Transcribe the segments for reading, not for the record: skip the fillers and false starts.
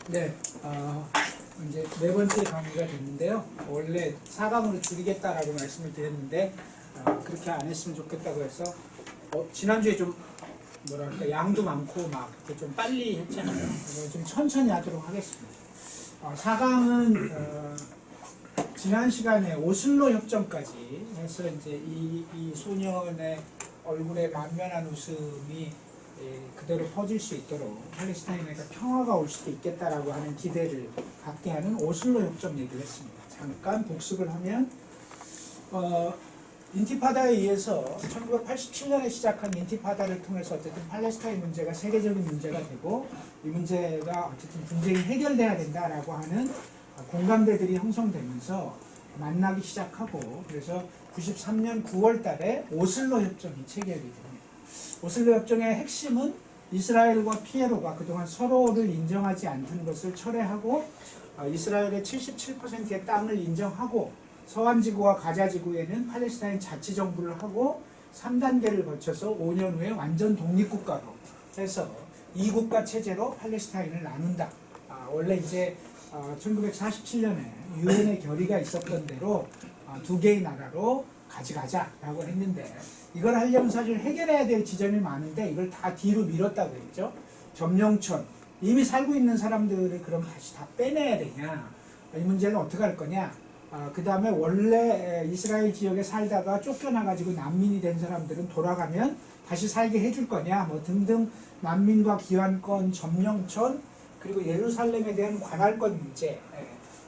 네, 이제 네 번째 강의가 됐는데요. 원래 4강으로 줄이겠다라고 말씀을 드렸는데 그렇게 안 했으면 좋겠다고 해서 지난주에 좀 뭐랄까 양도 많고 막 이렇게 좀 빨리 했잖아요. 그래서 좀 천천히 하도록 하겠습니다. 4강은 지난 시간에 오슬로 협정까지 해서 이제 이 소년의 얼굴에 만면한 웃음이 그대로 퍼질 수 있도록 팔레스타인에가 평화가 올 수도 있겠다라고 하는 기대를 갖게 하는 오슬로 협정 얘기를 했습니다. 잠깐 복습을 하면 인티파다에 의해서 1987년에 시작한 인티파다를 통해서 어쨌든 팔레스타인 문제가 세계적인 문제가 되고 이 문제가 어쨌든 분쟁이 해결돼야 된다라고 하는 공감대들이 형성되면서 만나기 시작하고 그래서 93년 9월 달에 오슬로 협정이 체결이 됩니다. 오슬로 협정의 핵심은 이스라엘과 피에로가 그동안 서로를 인정하지 않던 것을 철회하고 이스라엘의 77%의 땅을 인정하고 서안지구와 가자지구에는 팔레스타인 자치정부를 하고 3단계를 거쳐서 5년 후에 완전 독립국가로 해서 2국가 체제로 팔레스타인을 나눈다. 원래 이제 1947년에 유엔의 결의가 있었던 대로 두 개의 나라로 가져가자라고 했는데 이걸 하려면 사실 해결해야 될 지점이 많은데 이걸 다 뒤로 미뤘다고 했죠. 점령촌, 이미 살고 있는 사람들을 그럼 다시 다 빼내야 되냐, 이 문제는 어떻게 할 거냐, 그 다음에 원래 이스라엘 지역에 살다가 쫓겨나가지고 난민이 된 사람들은 돌아가면 다시 살게 해줄 거냐, 뭐 등등 난민과 기환권, 점령촌, 그리고 예루살렘에 대한 관할권 문제,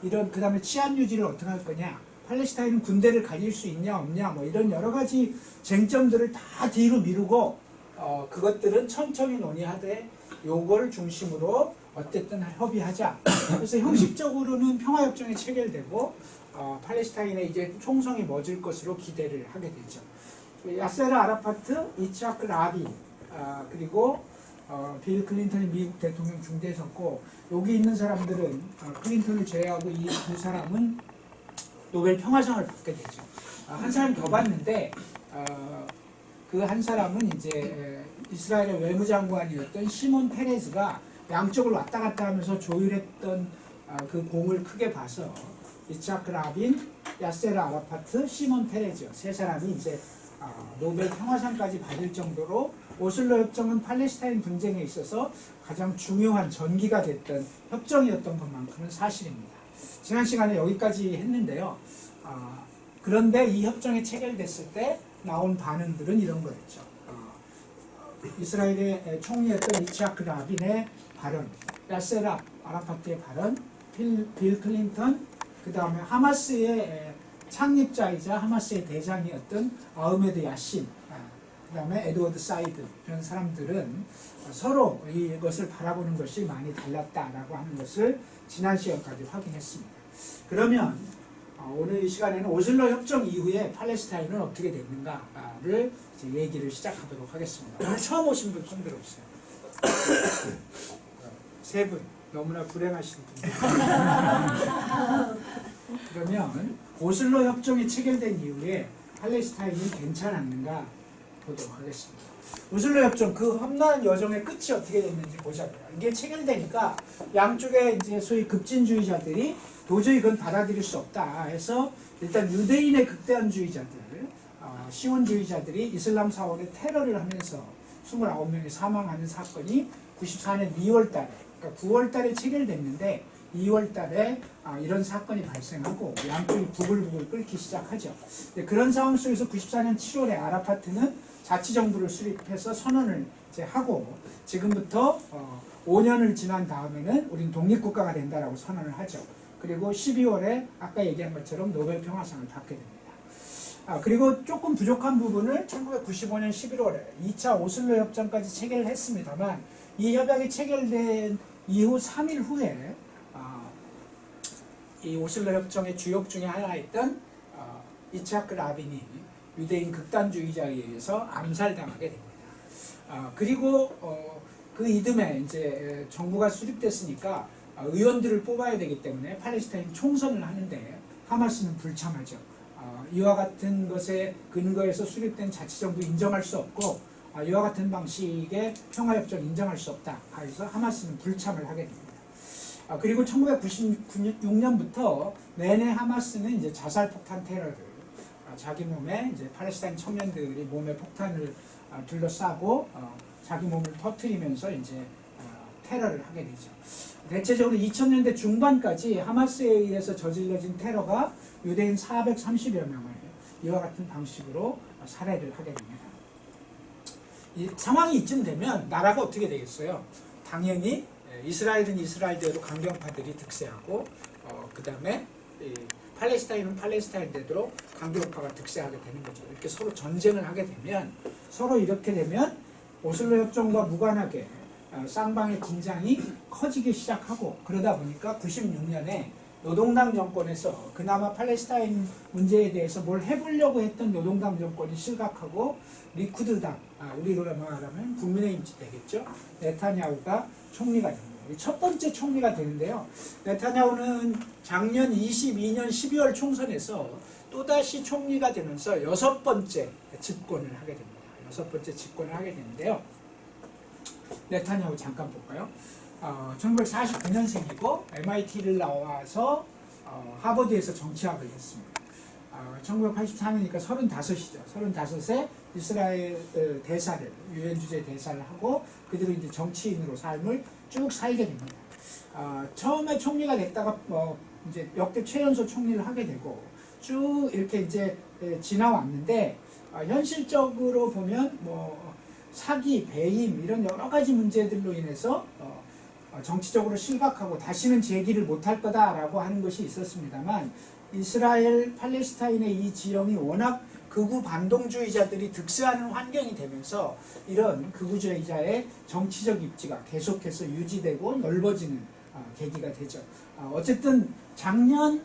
이런 그 다음에 치안 유지를 어떻게 할 거냐, 팔레스타인은 군대를 가질 수 있냐 없냐, 뭐 이런 여러 가지 쟁점들을 다 뒤로 미루고 그것들은 천천히 논의하되 요걸 중심으로 어쨌든 협의하자. 그래서 형식적으로는 평화협정이 체결되고 팔레스타인의 이제 총성이 멎을 것으로 기대를 하게 되죠. 야세르 아라파트, 이츠하크 라빈, 그리고 빌 클린턴이 미국 대통령 중대에 섰고 여기 있는 사람들은 클린턴을 제외하고 이 두 사람은 노벨 평화상을 받게 되죠. 한 사람 더 받는데 그 한 사람은 이제 이스라엘의 외무장관이었던 시몬 페레즈가 양쪽을 왔다 갔다 하면서 조율했던 그 공을 크게 봐서 이츠하크 라빈, 야세르 아라파트, 시몬 페레즈 세 사람이 이제 노벨 평화상까지 받을 정도로 오슬로 협정은 팔레스타인 분쟁에 있어서 가장 중요한 전기가 됐던 협정이었던 것만큼은 사실입니다. 지난 시간에 여기까지 했는데요. 그런데 이 협정이 체결됐을 때 나온 반응들은 이런 거였죠. 이스라엘의 총리였던 이츠하크 라빈의 발언, 야세르 아라파트의 발언, 빌 클린턴, 그 다음에 하마스의 창립자이자 하마스의 대장이었던 아흐메드 야신, 그 다음에 에드워드 사이드, 이런 사람들은 서로 이것을 바라보는 것이 많이 달랐다라고 하는 것을 지난 시간까지 확인했습니다. 그러면 오늘 이 시간에는 오슬로 협정 이후에 팔레스타인은 어떻게 됐는가를 이제 얘기를 시작하도록 하겠습니다. 오늘 처음 오신 분 손 들어주세요. 세 분, 너무나 불행하신 분. 그러면 오슬로 협정이 체결된 이후에 팔레스타인이 괜찮았는가 보도록 하겠습니다. 오슬로 협정 그 험난한 여정의 끝이 어떻게 됐는지 보자고요. 이게 체결되니까 양쪽에 이제 소위 급진주의자들이 도저히 그건 받아들일 수 없다 해서 일단 유대인의 극단주의자들, 시온주의자들이 이슬람 사원의 테러를 하면서 29명이 사망하는 사건이 94년 2월 달에, 그러니까 9월 달에 체결됐는데 2월 달에 이런 사건이 발생하고 양쪽이 부글부글 끓기 시작하죠. 그런 상황 속에서 94년 7월에 아라파트는 자치정부를 수립해서 선언을 이제 하고 지금부터 5년을 지난 다음에는 우린 독립국가가 된다라고 선언을 하죠. 그리고 12월에 아까 얘기한 것처럼 노벨 평화상을 받게 됩니다. 그리고 조금 부족한 부분을 1995년 11월에 2차 오슬로 협정까지 체결을 했습니다만 이 협약이 체결된 이후 3일 후에 이 오슬로 협정의 주역 중에 하나였던 이츠하크 라빈이 유대인 극단주의자에 의해서 암살당하게 됩니다. 그리고 그 이듬해 이제 정부가 수립됐으니까 의원들을 뽑아야 되기 때문에 팔레스타인 총선을 하는데 하마스는 불참하죠. 이와 같은 것에 근거해서 수립된 자치정부 인정할 수 없고 이와 같은 방식의 평화협정을 인정할 수 없다. 그래서 하마스는 불참을 하게 됩니다. 그리고 1996년부터 내내 하마스는 이제 자살폭탄 테러를 자기 몸에 이제 팔레스타인 청년들이 몸에 폭탄을 둘러싸고 자기 몸을 터뜨리면서 이제 테러를 하게 되죠. 대체적으로 2000년대 중반까지 하마스에 의해서 저질러진 테러가 유대인 430여 명을 이와 같은 방식으로 살해를 하게 됩니다. 이 상황이 이쯤 되면 나라가 어떻게 되겠어요? 당연히 이스라엘은 이스라엘대로 강경파들이 득세하고 그 다음에 팔레스타인은 팔레스타인대로 강경파가 득세하게 되는 거죠. 이렇게 서로 전쟁을 하게 되면 서로 이렇게 되면 오슬로 협정과 무관하게 쌍방의 긴장이 커지기 시작하고 그러다 보니까 96년에 노동당 정권에서 그나마 팔레스타인 문제에 대해서 뭘 해보려고 했던 노동당 정권이 실각하고 리쿠드당, 우리로 말하면 국민의힘 되겠죠. 네타냐후가 총리가 됩니다. 첫 번째 총리가 되는데요. 네타냐후는 작년 22년 12월 총선에서 또다시 총리가 되면서 여섯 번째 집권을 하게 됩니다. 여섯 번째 집권을 하게 되는데요. 네타냐후 잠깐 볼까요? 1949년생이고 MIT를 나와서 하버드에서 정치학을 했습니다. 1984년이니까 35이죠. 35세 이스라엘 대사를 유엔 주재 대사를 하고 그대로 이제 정치인으로 삶을 쭉 살게 됩니다. 처음에 총리가 됐다가 이제 역대 최연소 총리를 하게 되고 쭉 이렇게 이제 지나왔는데 현실적으로 보면 사기, 배임 이런 여러 가지 문제들로 인해서 정치적으로 실각하고 다시는 재기를 못할 거다라고 하는 것이 있었습니다만 이스라엘, 팔레스타인의 이 지형이 워낙 극우 반동주의자들이 득세하는 환경이 되면서 이런 극우주의자의 정치적 입지가 계속해서 유지되고 넓어지는 계기가 되죠. 어쨌든 작년에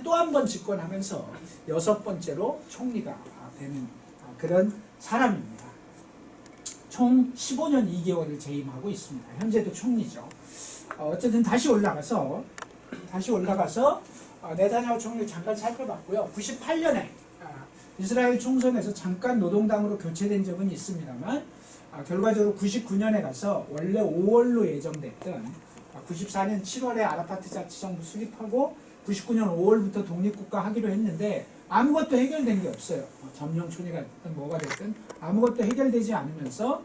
또 한 번 집권하면서 여섯 번째로 총리가 되는 그런 사람입니다. 총 15년 2개월을 재임하고 있습니다. 현재도 총리죠. 어쨌든 다시 올라가서 네타냐후 총리를 잠깐 살펴봤고요. 98년에 이스라엘 총선에서 잠깐 노동당으로 교체된 적은 있습니다만 결과적으로 99년에 가서 원래 5월로 예정됐던 94년 7월에 아라파트 자치정부 수립하고 99년 5월부터 독립국가 하기로 했는데 아무것도 해결된 게 없어요. 점령촌이가 됐든 뭐가 됐든 아무것도 해결되지 않으면서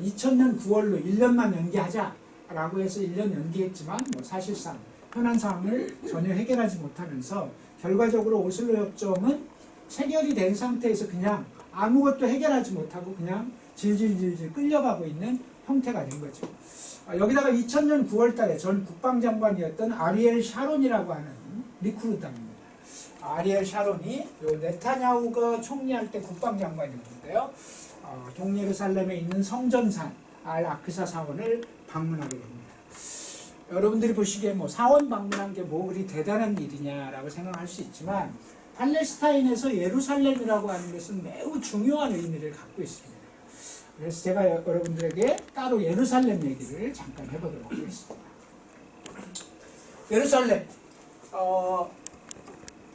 2000년 9월로 1년만 연기하자라고 해서 1년 연기했지만 사실상 현안 상황을 전혀 해결하지 못하면서 결과적으로 오슬로 협정은 체결이 된 상태에서 그냥 아무것도 해결하지 못하고 그냥 질질질질 끌려가고 있는 형태가 된 거죠. 여기다가 2000년 9월 달에 전 국방장관이었던 아리엘 샤론이라고 하는 리쿠르당입니다. 아리엘 샤론이 네타냐후가 총리할 때 국방장관이었는데요. 동예루살렘에 있는 성전산 알 아크사 사원을 방문하게 됩니다. 여러분들이 보시기에 사원 방문한 게 그리 대단한 일이냐라고 생각할 수 있지만 팔레스타인에서 예루살렘이라고 하는 것은 매우 중요한 의미를 갖고 있습니다. 그래서 제가 여러분들에게 따로 예루살렘 얘기를 잠깐 해보도록 하겠습니다. 예루살렘,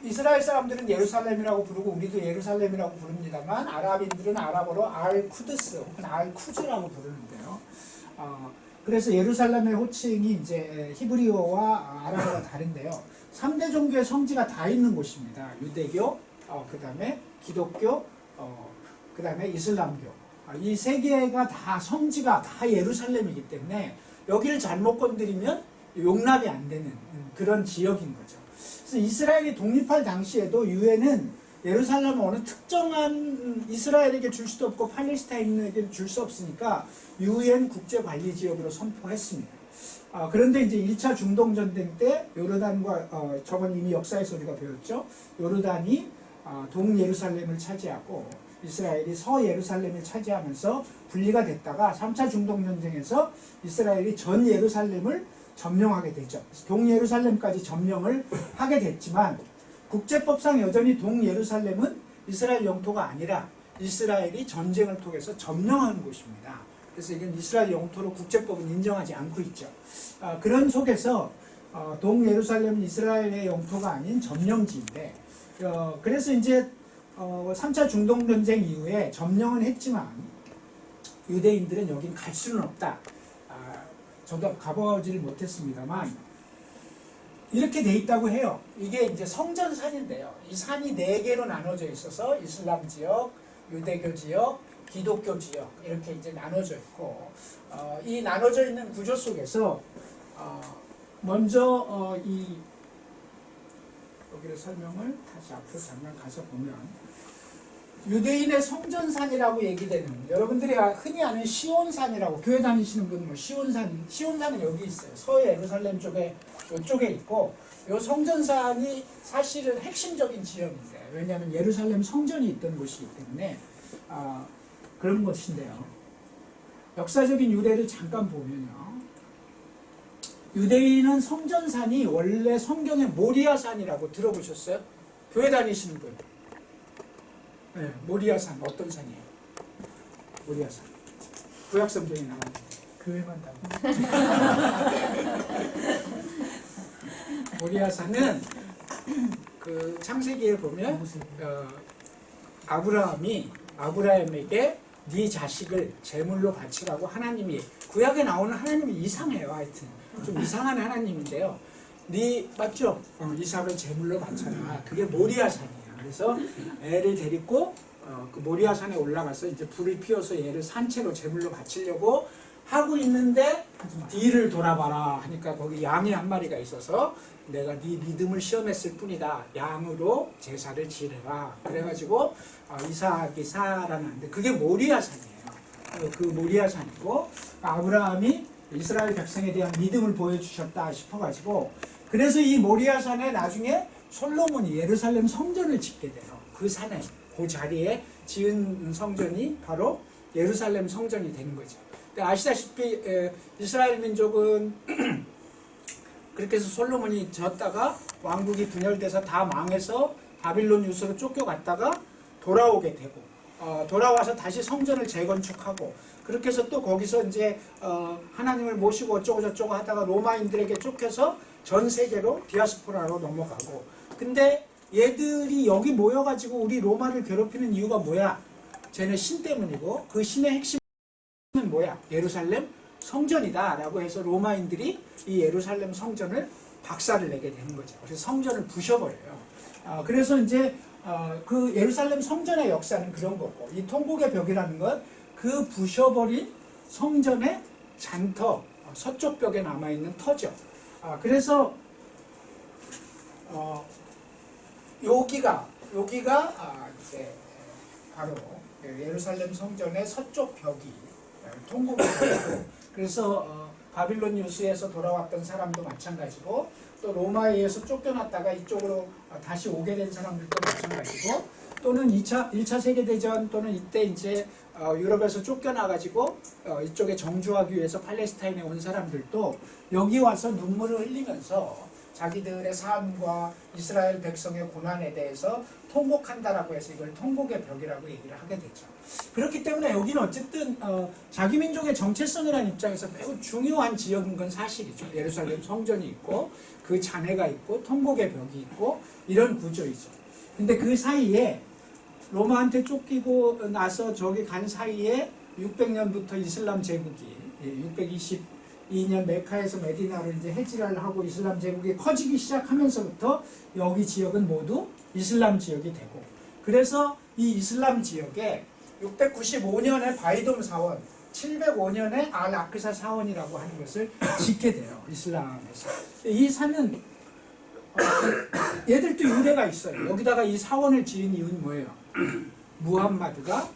이스라엘 사람들은 예루살렘이라고 부르고 우리도 예루살렘이라고 부릅니다만 아랍인들은 아랍어로 알-쿠드스 혹은 알-쿠즈라고 부르는데요. 그래서 예루살렘의 호칭이 이제 히브리어와 아랍어가 다른데요. 3대 종교의 성지가 다 있는 곳입니다. 유대교, 그 다음에 기독교, 그 다음에 이슬람교. 이 세 개가 다 성지가 다 예루살렘이기 때문에 여기를 잘못 건드리면 용납이 안 되는 그런 지역인 거죠. 그래서 이스라엘이 독립할 당시에도 유엔은 예루살렘은 어느 특정한 이스라엘에게 줄 수도 없고 팔레스타인에게 줄 수 없으니까 유엔 국제관리지역으로 선포했습니다. 그런데 이제 1차 중동전쟁 때 요르단과 저건 이미 역사에서 우리가 배웠죠. 요르단이 동예루살렘을 차지하고 이스라엘이 서예루살렘을 차지하면서 분리가 됐다가 3차 중동전쟁에서 이스라엘이 전 예루살렘을 점령하게 되죠. 동예루살렘까지 점령을 하게 됐지만 국제법상 여전히 동예루살렘은 이스라엘 영토가 아니라 이스라엘이 전쟁을 통해서 점령한 곳입니다. 그래서 이건 이스라엘 영토로 국제법은 인정하지 않고 있죠. 그런 속에서 동예루살렘은 이스라엘의 영토가 아닌 점령지인데 그래서 이제 3차 중동전쟁 이후에 점령은 했지만 유대인들은 여긴 갈 수는 없다. 저도 가보지를 못했습니다만 이렇게 돼 있다고 해요. 이게 이제 성전산인데요. 이 산이 4개로 나눠져 있어서 이슬람 지역, 유대교 지역, 기독교 지역 이렇게 이제 나눠져 있고 이 나눠져 있는 구조 속에서 먼저 이 여기를 설명을 다시 앞으로 잠깐 가서 보면 유대인의 성전산이라고 얘기되는 여러분들이 흔히 아는 시온산이라고 교회 다니시는 분은 뭐 시온산은 여기 있어요. 서예루살렘 쪽에 이쪽에 있고 이 성전산이 사실은 핵심적인 지역인데 왜냐하면 예루살렘 성전이 있던 곳이기 때문에 그런 것인데요. 역사적인 유래를 잠깐 보면요. 유대인은 성전산이 원래 성경의 모리아산이라고 들어보셨어요? 교회 다니시는 분. 네, 모리아산 어떤 산이에요? 모리아산. 구약 성경에 나왔는데 교회만 다니고. 모리아산은 그 창세기에 보면 아브라함에게 네 자식을 제물로 바치라고 하나님이 구약에 나오는 하나님이 이상해요. 하여튼 좀 이상한 하나님인데요. 네 맞죠? 이삭을 제물로 바쳐라. 그게 모리아산이에요. 그래서 애를 데리고 그 모리아산에 올라가서 이제 불을 피워서 얘를 산채로 제물로 바치려고 하고 있는데 뒤를 돌아봐라 하니까 거기 양이 한 마리가 있어서 내가 네 믿음을 시험했을 뿐이다. 양으로 제사를 지내라. 그래가지고 이삭이 살아났는데 그게 모리아산이에요. 그 모리아산이고 아브라함이 이스라엘 백성에 대한 믿음을 보여주셨다 싶어가지고 그래서 이 모리아산에 나중에 솔로몬이 예루살렘 성전을 짓게 돼요. 그 산에 그 자리에 지은 성전이 바로 예루살렘 성전이 되는 거죠. 아시다시피 이스라엘 민족은 그렇게 해서 솔로몬이 졌다가 왕국이 분열돼서 다 망해서 바빌론 유수로 쫓겨갔다가 돌아오게 되고 돌아와서 다시 성전을 재건축하고 그렇게 해서 또 거기서 이제 하나님을 모시고 어쩌고 저쩌고 하다가 로마인들에게 쫓겨서 전 세계로 디아스포라로 넘어가고 근데 얘들이 여기 모여가지고 우리 로마를 괴롭히는 이유가 뭐야? 쟤네 신 때문이고 그 신의 핵심은 뭐야? 예루살렘 성전이다 라고 해서 로마인들이 이 예루살렘 성전을 박살을 내게 되는 거죠. 그래서 성전을 부셔버려요. 그래서 이제 그 예루살렘 성전의 역사는 그런 거고 이 통곡의 벽이라는 건 그 부셔버린 성전의 잔터 서쪽 벽에 남아있는 터죠. 그래서 여기가 이제 바로 예루살렘 성전의 서쪽 벽이 통곡의 벽이고 그래서 바빌론 유수에서 돌아왔던 사람도 마찬가지고 또 로마에 의해서 쫓겨났다가 이쪽으로 다시 오게 된 사람들도 마찬가지고 또는 1차 세계대전 또는 이때 이제 유럽에서 쫓겨나가지고 이쪽에 정주하기 위해서 팔레스타인에 온 사람들도 여기 와서 눈물을 흘리면서 자기들의 삶과 이스라엘 백성의 고난에 대해서 통곡한다라고 해서 이걸 통곡의 벽이라고 얘기를 하게 되죠. 그렇기 때문에 여기는 어쨌든 자기 민족의 정체성이라는 입장에서 매우 중요한 지역인 건 사실이죠. 예루살렘 성전이 있고 그 잔해가 있고 통곡의 벽이 있고 이런 구조이죠. 근데 그 사이에 로마한테 쫓기고 나서 저기 간 사이에 600년부터 이슬람 제국이 622년 메카에서 메디나로 이제 해지를 하고 이슬람 제국이 커지기 시작하면서부터 여기 지역은 모두 이슬람 지역이 되고 그래서 이 이슬람 지역에 695년에 바이돔 사원 705년에 알 아크사 사원이라고 하는 것을 짓게 돼요. 이슬람에서. 이 산은 얘들도 유래가 있어요. 여기다가 이 사원을 지은 이유는 뭐예요? 무함마드가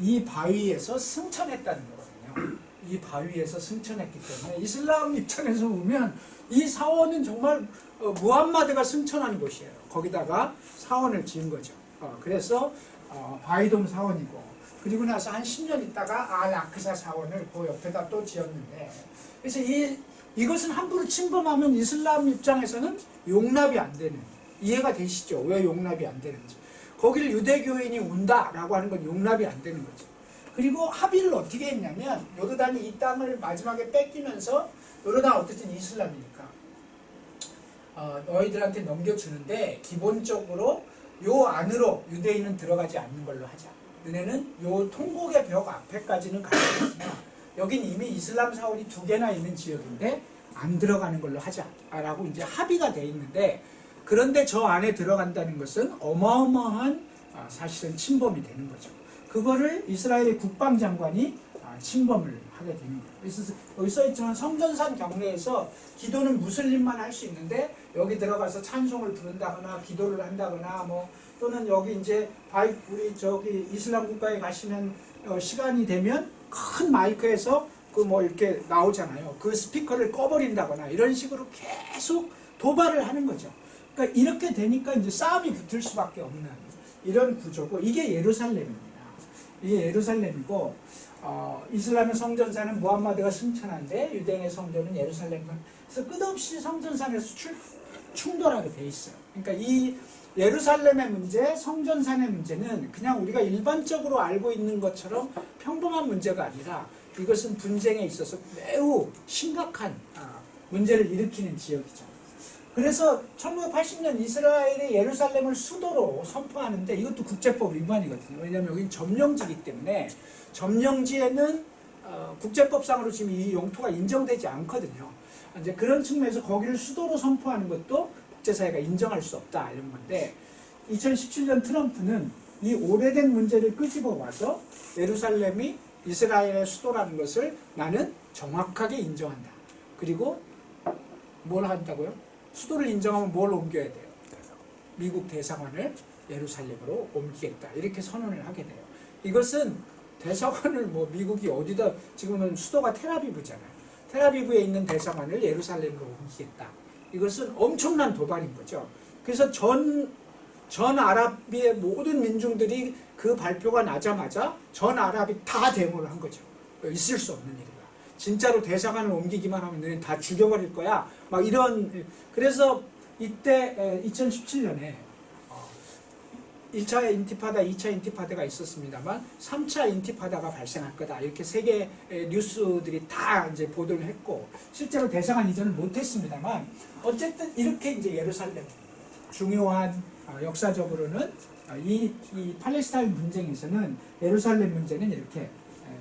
이 바위에서 승천했다는 거거든요. 이 바위에서 승천했기 때문에 이슬람 입장에서 보면 이 사원은 정말 무함마드가 승천한 곳이에요. 거기다가 사원을 지은 거죠. 그래서 바위돔 사원이고 그리고 나서 한 10년 있다가 알 아크사 사원을 그 옆에다 또 지었는데 그래서 이것은 함부로 침범하면 이슬람 입장에서는 용납이 안 되는 이해가 되시죠? 왜 용납이 안 되는지. 거기를 유대교인이 온다라고 하는 건 용납이 안 되는 거죠. 그리고 합의를 어떻게 했냐면 요르단이 이 땅을 마지막에 뺏기면서 요르단 어쨌든 이슬람이니까 너희들한테 넘겨주는데 기본적으로 요 안으로 유대인은 들어가지 않는 걸로 하자. 너네는 요 통곡의 벽 앞에까지는 가져갔으나 여긴 이미 이슬람 사원이 2개나 있는 지역인데 안 들어가는 걸로 하자라고 이제 합의가 돼 있는데, 그런데 저 안에 들어간다는 것은 어마어마한 사실은 침범이 되는 거죠. 그거를 이스라엘의 국방장관이 침범을 하게 되는 거예요. 그래서 여기 써있지만 성전산 경내에서 기도는 무슬림만 할 수 있는데 여기 들어가서 찬송을 부른다거나 기도를 한다거나 뭐 또는 여기 이제 우리 저기 이슬람 국가에 가시면 시간이 되면 큰 마이크에서 그 뭐 이렇게 나오잖아요. 그 스피커를 꺼버린다거나 이런 식으로 계속 도발을 하는 거죠. 그러니까 이렇게 되니까 이제 싸움이 붙을 수밖에 없는 이런 구조고, 이게 예루살렘입니다. 이게 예루살렘이고, 이슬람의 성전산은 무함마드가 승천한데 유대인의 성전은 예루살렘. 그래서 끝없이 성전산에서 충돌하게 돼 있어요. 그러니까 이 예루살렘의 문제, 성전산의 문제는 그냥 우리가 일반적으로 알고 있는 것처럼 평범한 문제가 아니라 이것은 분쟁에 있어서 매우 심각한 문제를 일으키는 지역이죠. 그래서 1980년 이스라엘의 예루살렘을 수도로 선포하는데 이것도 국제법 위반이거든요. 왜냐하면 여기는 점령지이기 때문에 점령지에는 국제법상으로 지금 이 영토가 인정되지 않거든요. 이제 그런 측면에서 거기를 수도로 선포하는 것도 국제사회가 인정할 수 없다 이런 건데, 2017년 트럼프는 이 오래된 문제를 끄집어 와서 예루살렘이 이스라엘의 수도라는 것을 나는 정확하게 인정한다. 그리고 뭘 한다고요? 수도를 인정하면 뭘 옮겨야 돼요? 미국 대사관을 예루살렘으로 옮기겠다. 이렇게 선언을 하게 돼요. 이것은 대사관을 뭐 미국이 어디다, 지금은 수도가 텔아비브잖아요. 텔아비브에 있는 대사관을 예루살렘으로 옮기겠다. 이것은 엄청난 도발인 거죠. 그래서 전 아랍의 모든 민중들이 그 발표가 나자마자 전 아랍이 다 데모를 한 거죠. 있을 수 없는 일이다. 진짜로 대사관을 옮기기만 하면 너네 다 죽여버릴 거야. 막 이런. 그래서 이때 2017년에 1차 인티파다, 2차 인티파다가 있었습니다만 3차 인티파다가 발생할 거다. 이렇게 세계 뉴스들이 다 이제 보도를 했고, 실제로 대사관 이전을 못했습니다만 어쨌든 이렇게 이제 예루살렘 중요한 역사적으로는 이 팔레스타인 분쟁에서는 예루살렘 문제는 이렇게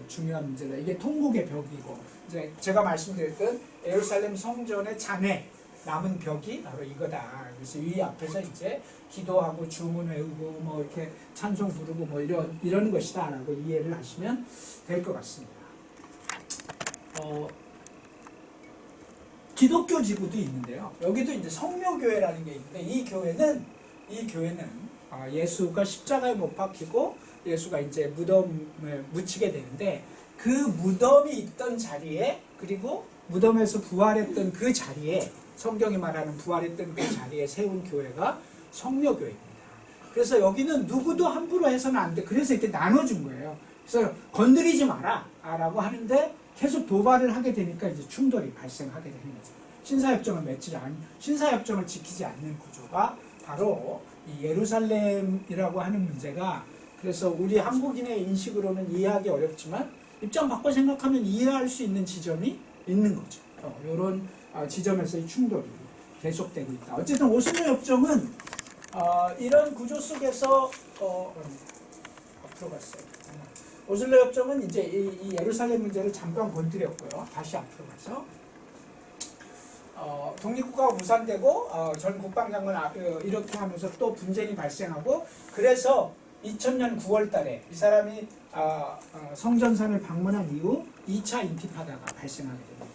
중요한 문제다. 이게 통곡의 벽이고, 이제 제가 말씀드렸던 예루살렘 성전의 잔해 남은 벽이 바로 이거다. 그래서 이 앞에서 이제 기도하고 주문 외우고 뭐 이렇게 찬송 부르고 뭐 이런 것이다라고 이해를 하시면 될 것 같습니다. 기독교 지구도 있는데요. 여기도 이제 성묘교회라는 게 있는데, 이 교회는 예수가 십자가에 못 박히고 예수가 이제 무덤에 묻히게 되는데, 그 무덤이 있던 자리에, 그리고 무덤에서 부활했던 그 자리에, 성경이 말하는 부활했던 그 자리에 세운 교회가 성묘교회입니다. 그래서 여기는 누구도 함부로 해서는 안 돼. 그래서 이렇게 나눠준 거예요. 그래서 건드리지 마라 라고 하는데 계속 도발을 하게 되니까 이제 충돌이 발생하게 되는 거죠. 신사협정을 지키지 않는 구조가 바로 이 예루살렘이라고 하는 문제가, 그래서 우리 한국인의 인식으로는 이해하기 어렵지만 입장 바꿔 생각하면 이해할 수 있는 지점이 있는 거죠. 이런 지점에서의 충돌이 계속되고 있다. 어쨌든 오슬로 협정은 이런 구조 속에서 앞으로 갔어요. 오슬로 협정은 이제 이 예루살렘 문제를 잠깐 건드렸고요. 다시 앞으로 가서 독립국가가 무산되고 전 국방장관 이렇게 하면서 또 분쟁이 발생하고, 그래서 2000년 9월 달에 이 사람이 성전산을 방문한 이후 2차 인티파다가 발생하게 됩니다.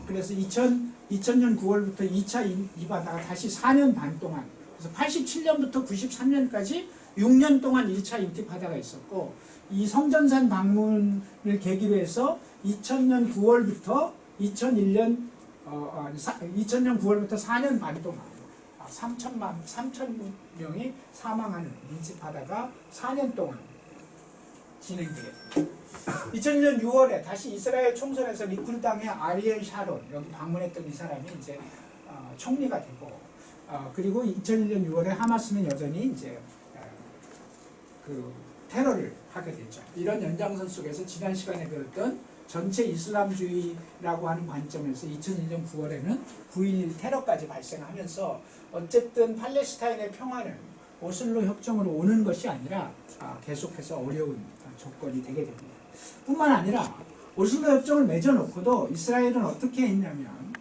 그래서 2000년 9월부터 2차 인티파다가 다시 4년 반 동안, 그래서 87년부터 93년까지 6년 동안 1차 인티파다가 있었고, 이 성전산 방문을 계기로 해서 2000년 9월부터 2000년 9월부터 4년 반 동안 3,000명이 사망하는 인티파다가 4년 동안 진행되게 2000년 6월에 다시 이스라엘 총선에서 리쿠드당의 아리엘 샤론, 여기 방문했던 이 사람이 이제 총리가 되고, 그리고 2001년 6월에 하마스는 여전히 이제 그 테러를 하게 됐죠. 이런 연장선 속에서 지난 시간에 배웠던 전체 이슬람주의라고 하는 관점에서 2001년 9월에는 9.11 테러까지 발생하면서 어쨌든 팔레스타인의 평화는 오슬로 협정으로 오는 것이 아니라 계속해서 어려운 조건이 되게 됩니다. 뿐만 아니라 오슬로 협정을 맺어놓고도 이스라엘은 어떻게 했냐면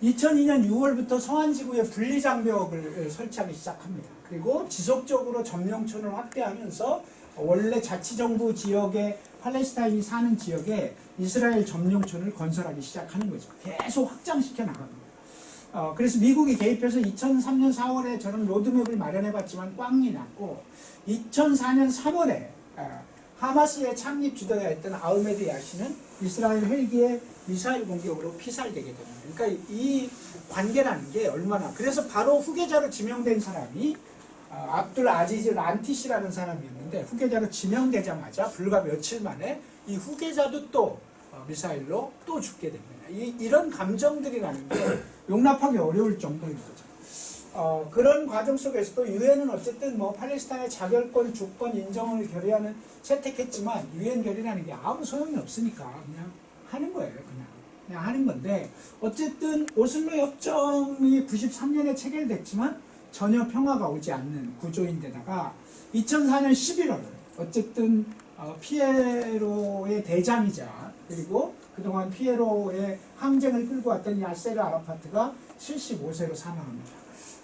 2002년 6월부터 서한지구에 분리장벽을 설치하기 시작합니다. 그리고 지속적으로 점령촌을 확대하면서 원래 자치정부 지역에 팔레스타인이 사는 지역에 이스라엘 점령촌을 건설하기 시작하는 거죠. 계속 확장시켜 나갑니다. 그래서 미국이 개입해서 2003년 4월에 저는 로드맵을 마련해봤지만 꽝이 났고 2004년 3월에 하마스의 창립 주도자였던 아흐메드 야신은 이스라엘 헬기의 미사일 공격으로 피살되게 됩니다. 그러니까 이 관계라는 게 얼마나, 그래서 바로 후계자로 지명된 사람이 압둘 아지즈 란티시라는 사람이었는데 후계자로 지명되자마자 불과 며칠 만에 이 후계자도 또 미사일로 또 죽게 됩니다. 이런 감정들이라는 게 용납하기 어려울 정도인 거죠. 그런 과정 속에서도 유엔은 어쨌든 뭐 팔레스타인의 자결권 주권 인정을 결의안을 채택했지만 유엔 결의라는 게 아무 소용이 없으니까 그냥 하는 거예요. 그냥 하는 건데 어쨌든 오슬로 협정이 93년에 체결됐지만 전혀 평화가 오지 않는 구조인데다가 2004년 11월 어쨌든 피에로의 대장이자 그리고 그동안 피에로의 항쟁을 끌고 왔던 야세르 아라파트가 75세로 사망합니다.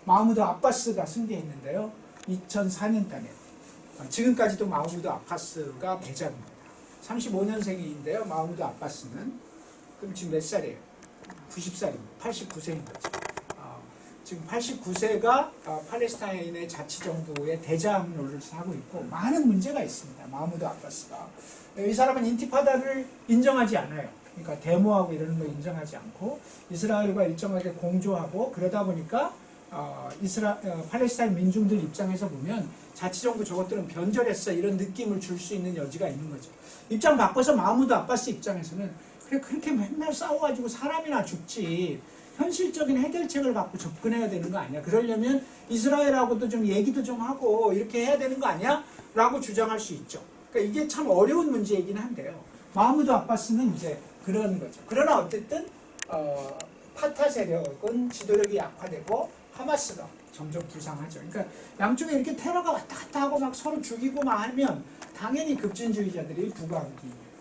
마흐무드 아바스가 승계했는데요. 2004년 달에 지금까지도 마흐무드 아바스가 대장입니다. 35년생인데요. 마흐무드 아바스는 그럼 지금 몇 살이에요? 90살입니다. 89세인 거죠. 지금 89세가 팔레스타인의 자치정부의 대장 노릇을 하고 있고 많은 문제가 있습니다. 마흐무드 아바스가. 이 사람은 인티파다를 인정하지 않아요. 그러니까 데모하고 이러는 거 인정하지 않고 이스라엘과 일정하게 공조하고 그러다 보니까 팔레스타인 민중들 입장에서 보면 자치정부 저것들은 변절했어 이런 느낌을 줄 수 있는 여지가 있는 거죠. 입장 바꿔서 마흐무드 아바스 입장에서는 그래 그렇게 맨날 싸워가지고 사람이나 죽지 현실적인 해결책을 갖고 접근해야 되는 거 아니야. 그러려면 이스라엘하고도 좀 얘기도 좀 하고 이렇게 해야 되는 거 아니야? 라고 주장할 수 있죠. 그러니까 이게 참 어려운 문제이긴 한데요. 마흐무드 아바스는 이제 그런 거죠. 그러나 어쨌든 파타 세력은 지도력이 약화되고 하마스가 점점 부상하죠. 그러니까 양쪽에 이렇게 테러가 왔다 갔다 하고 막 서로 죽이고 막 하면 당연히 급진주의자들이 부각이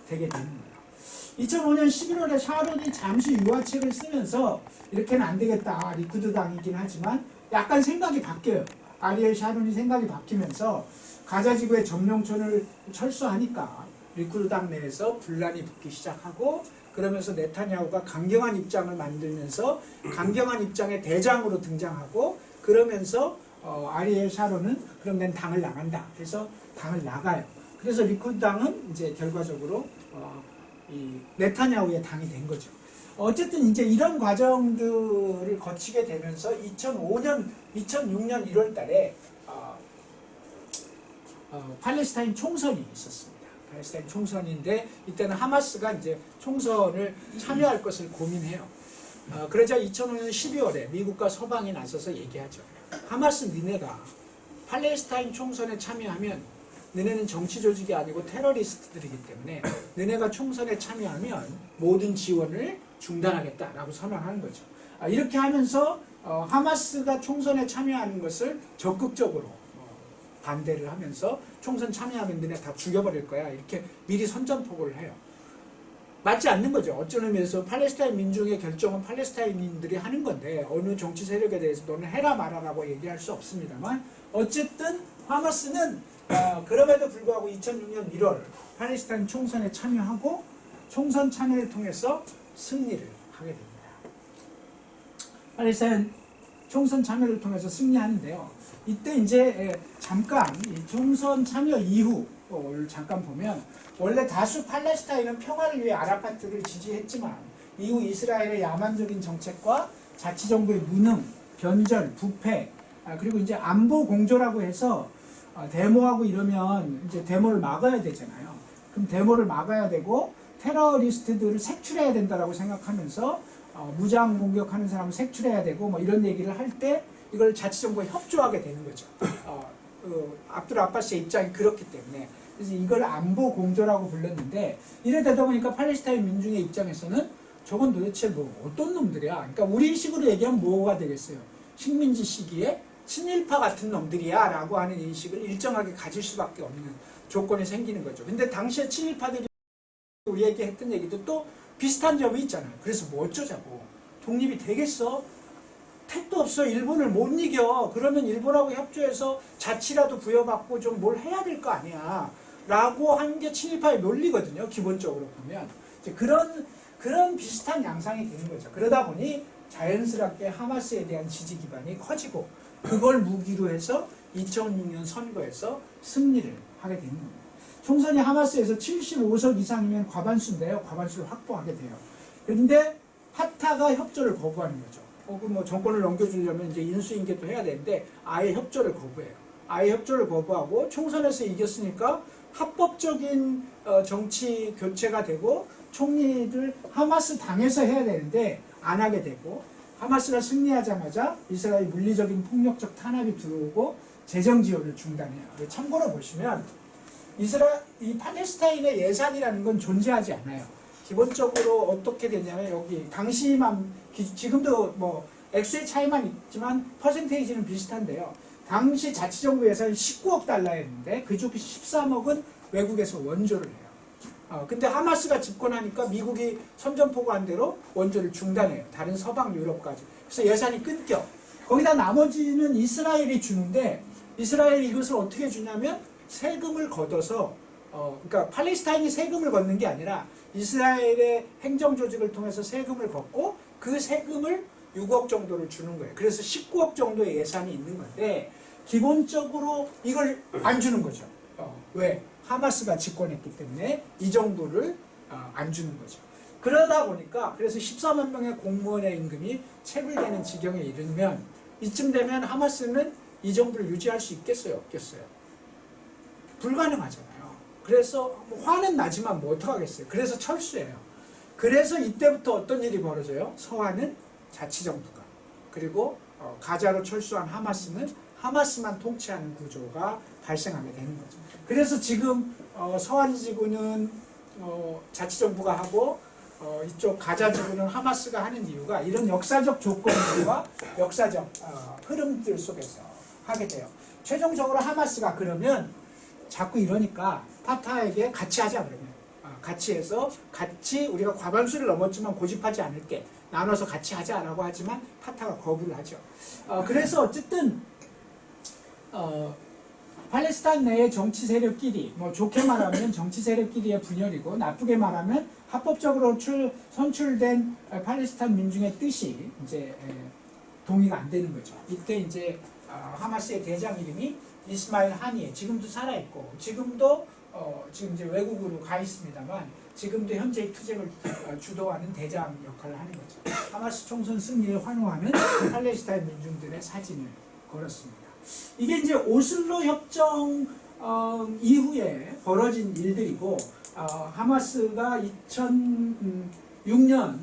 되게 되는 거예요. 2005년 11월에 샤론이 잠시 유화책을 쓰면서 이렇게는 안 되겠다. 리쿠드당이긴 하지만 약간 생각이 바뀌어요. 아리엘 샤론이 생각이 바뀌면서 가자지구의 점령촌을 철수하니까 리쿠드당 내에서 분란이 붙기 시작하고 그러면서 네타냐후가 강경한 입장을 만들면서 강경한 입장의 대장으로 등장하고 그러면서 아리엘 샤론은 그럼 난 당을 나간다 해서 당을 나가요. 그래서 리쿠드당은 이제 결과적으로 이 네타냐후의 당이 된 거죠. 어쨌든 이제 이런 과정들을 거치게 되면서 2006년 1월 달에 팔레스타인 총선이 있었습니다. 팔레스타인 총선인데 이때는 하마스가 이제 총선을 참여할 것을 고민해요. 그러자 2005년 12월에 미국과 서방이 나서서 얘기하죠. 하마스 니네가 팔레스타인 총선에 참여하면 너네는 정치 조직이 아니고 테러리스트들이기 때문에 너네가 총선에 참여하면 모든 지원을 중단하겠다라고 선언하는 거죠. 이렇게 하면서 하마스가 총선에 참여하는 것을 적극적으로 반대를 하면서 총선 참여하면 너네 다 죽여버릴 거야 이렇게 미리 선전포고를 해요. 맞지 않는 거죠. 어쩌는 의미에서 팔레스타인 민중의 결정은 팔레스타인인들이 하는 건데 어느 정치 세력에 대해서 너는 해라 말아라고 얘기할 수 없습니다만 어쨌든 하마스는 그럼에도 불구하고 2006년 1월 팔레스타인 총선에 참여하고 총선 참여를 통해서 승리를 하게 됩니다. 팔레스타인 총선 참여를 통해서 승리하는데요. 이때 이제 잠깐 이 총선 참여 이후를 잠깐 보면 원래 다수 팔레스타인은 평화를 위해 아라파트를 지지했지만 이후 이스라엘의 야만적인 정책과 자치정부의 무능, 변절, 부패 그리고 이제 안보 공조라고 해서 데모하고 이러면 이제 데모를 막아야 되잖아요. 그럼 데모를 막아야 되고 테러리스트들을 색출해야 된다라고 생각하면서 무장 공격하는 사람을 색출해야 되고 뭐 이런 얘기를 할 때 이걸 자치정부에 협조하게 되는 거죠. 압둘 아바스의 입장이 그렇기 때문에 그래서 이걸 안보 공조라고 불렀는데 이래 되다 보니까 팔레스타인 민중의 입장에서는 저건 도대체 뭐 어떤 놈들이야? 그러니까 우리식으로 얘기하면 뭐가 되겠어요? 식민지 시기에 친일파 같은 놈들이야 라고 하는 인식을 일정하게 가질 수밖에 없는 조건이 생기는 거죠. 근데 당시에 친일파들이 우리에게 했던 얘기도 또 비슷한 점이 있잖아요. 그래서 뭐 어쩌자고. 독립이 되겠어? 택도 없어. 일본을 못 이겨. 그러면 일본하고 협조해서 자치라도 부여받고 좀 뭘 해야 될 거 아니야. 라고 한 게 친일파의 논리거든요. 기본적으로 보면. 이제 그런 비슷한 양상이 되는 거죠. 그러다 보니 자연스럽게 하마스에 대한 지지 기반이 커지고 그걸 무기로 해서 2006년 선거에서 승리를 하게 되는 겁니다. 총선이 하마스에서 75석 이상이면 과반수인데요. 과반수를 확보하게 돼요. 그런데 파타가 협조를 거부하는 거죠. 혹은 뭐 정권을 넘겨주려면 이제 인수인계도 해야 되는데 아예 협조를 거부해요. 아예 협조를 거부하고 총선에서 이겼으니까 합법적인 정치 교체가 되고 총리를 하마스 당에서 해야 되는데 안 하게 되고 하마스가 승리하자마자 이스라엘 물리적인 폭력적 탄압이 들어오고 재정 지원을 중단해요. 참고로 보시면 이 팔레스타인의 예산이라는 건 존재하지 않아요. 기본적으로 어떻게 되냐면 여기 당시만 지금도 뭐 액수의 차이만 있지만 퍼센테이지는 비슷한데요. 당시 자치정부 예산이 19억 달러였는데 그중 13억은 외국에서 원조를 해요. 근데 하마스가 집권하니까 미국이 선전포고한 대로 원조를 중단해요. 다른 서방 유럽까지. 그래서 예산이 끊겨. 거기다 나머지는 이스라엘이 주는데 이스라엘이 이것을 어떻게 주냐면 세금을 걷어서 그러니까 팔레스타인이 세금을 걷는 게 아니라 이스라엘의 행정조직을 통해서 세금을 걷고 그 세금을 6억 정도를 주는 거예요. 그래서 19억 정도의 예산이 있는 건데 기본적으로 이걸 안 주는 거죠. 왜? 하마스가 집권했기 때문에 이 정도를 안 주는 거죠. 그러다 보니까 그래서 14만 명의 공무원의 임금이 체불되는 지경에 이르면 이쯤 되면 하마스는 이 정도를 유지할 수 있겠어요? 없겠어요? 불가능하잖아요. 그래서 화는 나지만 뭐 어떡하겠어요. 그래서 철수해요. 그래서 이때부터 어떤 일이 벌어져요? 서한은 자치정부가 그리고 가자로 철수한 하마스는 하마스만 통치하는 구조가 발생하게 되는 거죠. 그래서 지금 서한 지구는 자치정부가 하고 이쪽 가자 지구는 하마스가 하는 이유가 이런 역사적 조건들과 역사적 흐름들 속에서 하게 돼요. 최종적으로 하마스가 그러면 자꾸 이러니까 파타에게 같이 하자 그러면 같이 해서 같이 우리가 과반수를 넘었지만 고집하지 않을게 나눠서 같이 하자라고 하지만 파타가 거부를 하죠. 그래서 어쨌든 팔레스타인 내의 정치 세력끼리 뭐 좋게 말하면 정치 세력끼리의 분열이고 나쁘게 말하면 합법적으로 선출된 팔레스타인 민중의 뜻이 이제 동의가 안 되는 거죠. 이때 이제 하마스의 대장 이름이 이스마일 하니에 지금도 살아 있고 지금도 지금 이제 외국으로 가 있습니다만 지금도 현재 투쟁을 주도하는 대장 역할을 하는 거죠. 하마스 총선 승리를 환호하는 팔레스타인 민중들의 사진을 걸었습니다. 이게 이제 오슬로 협정 이후에 벌어진 일들이고 하마스가 2006년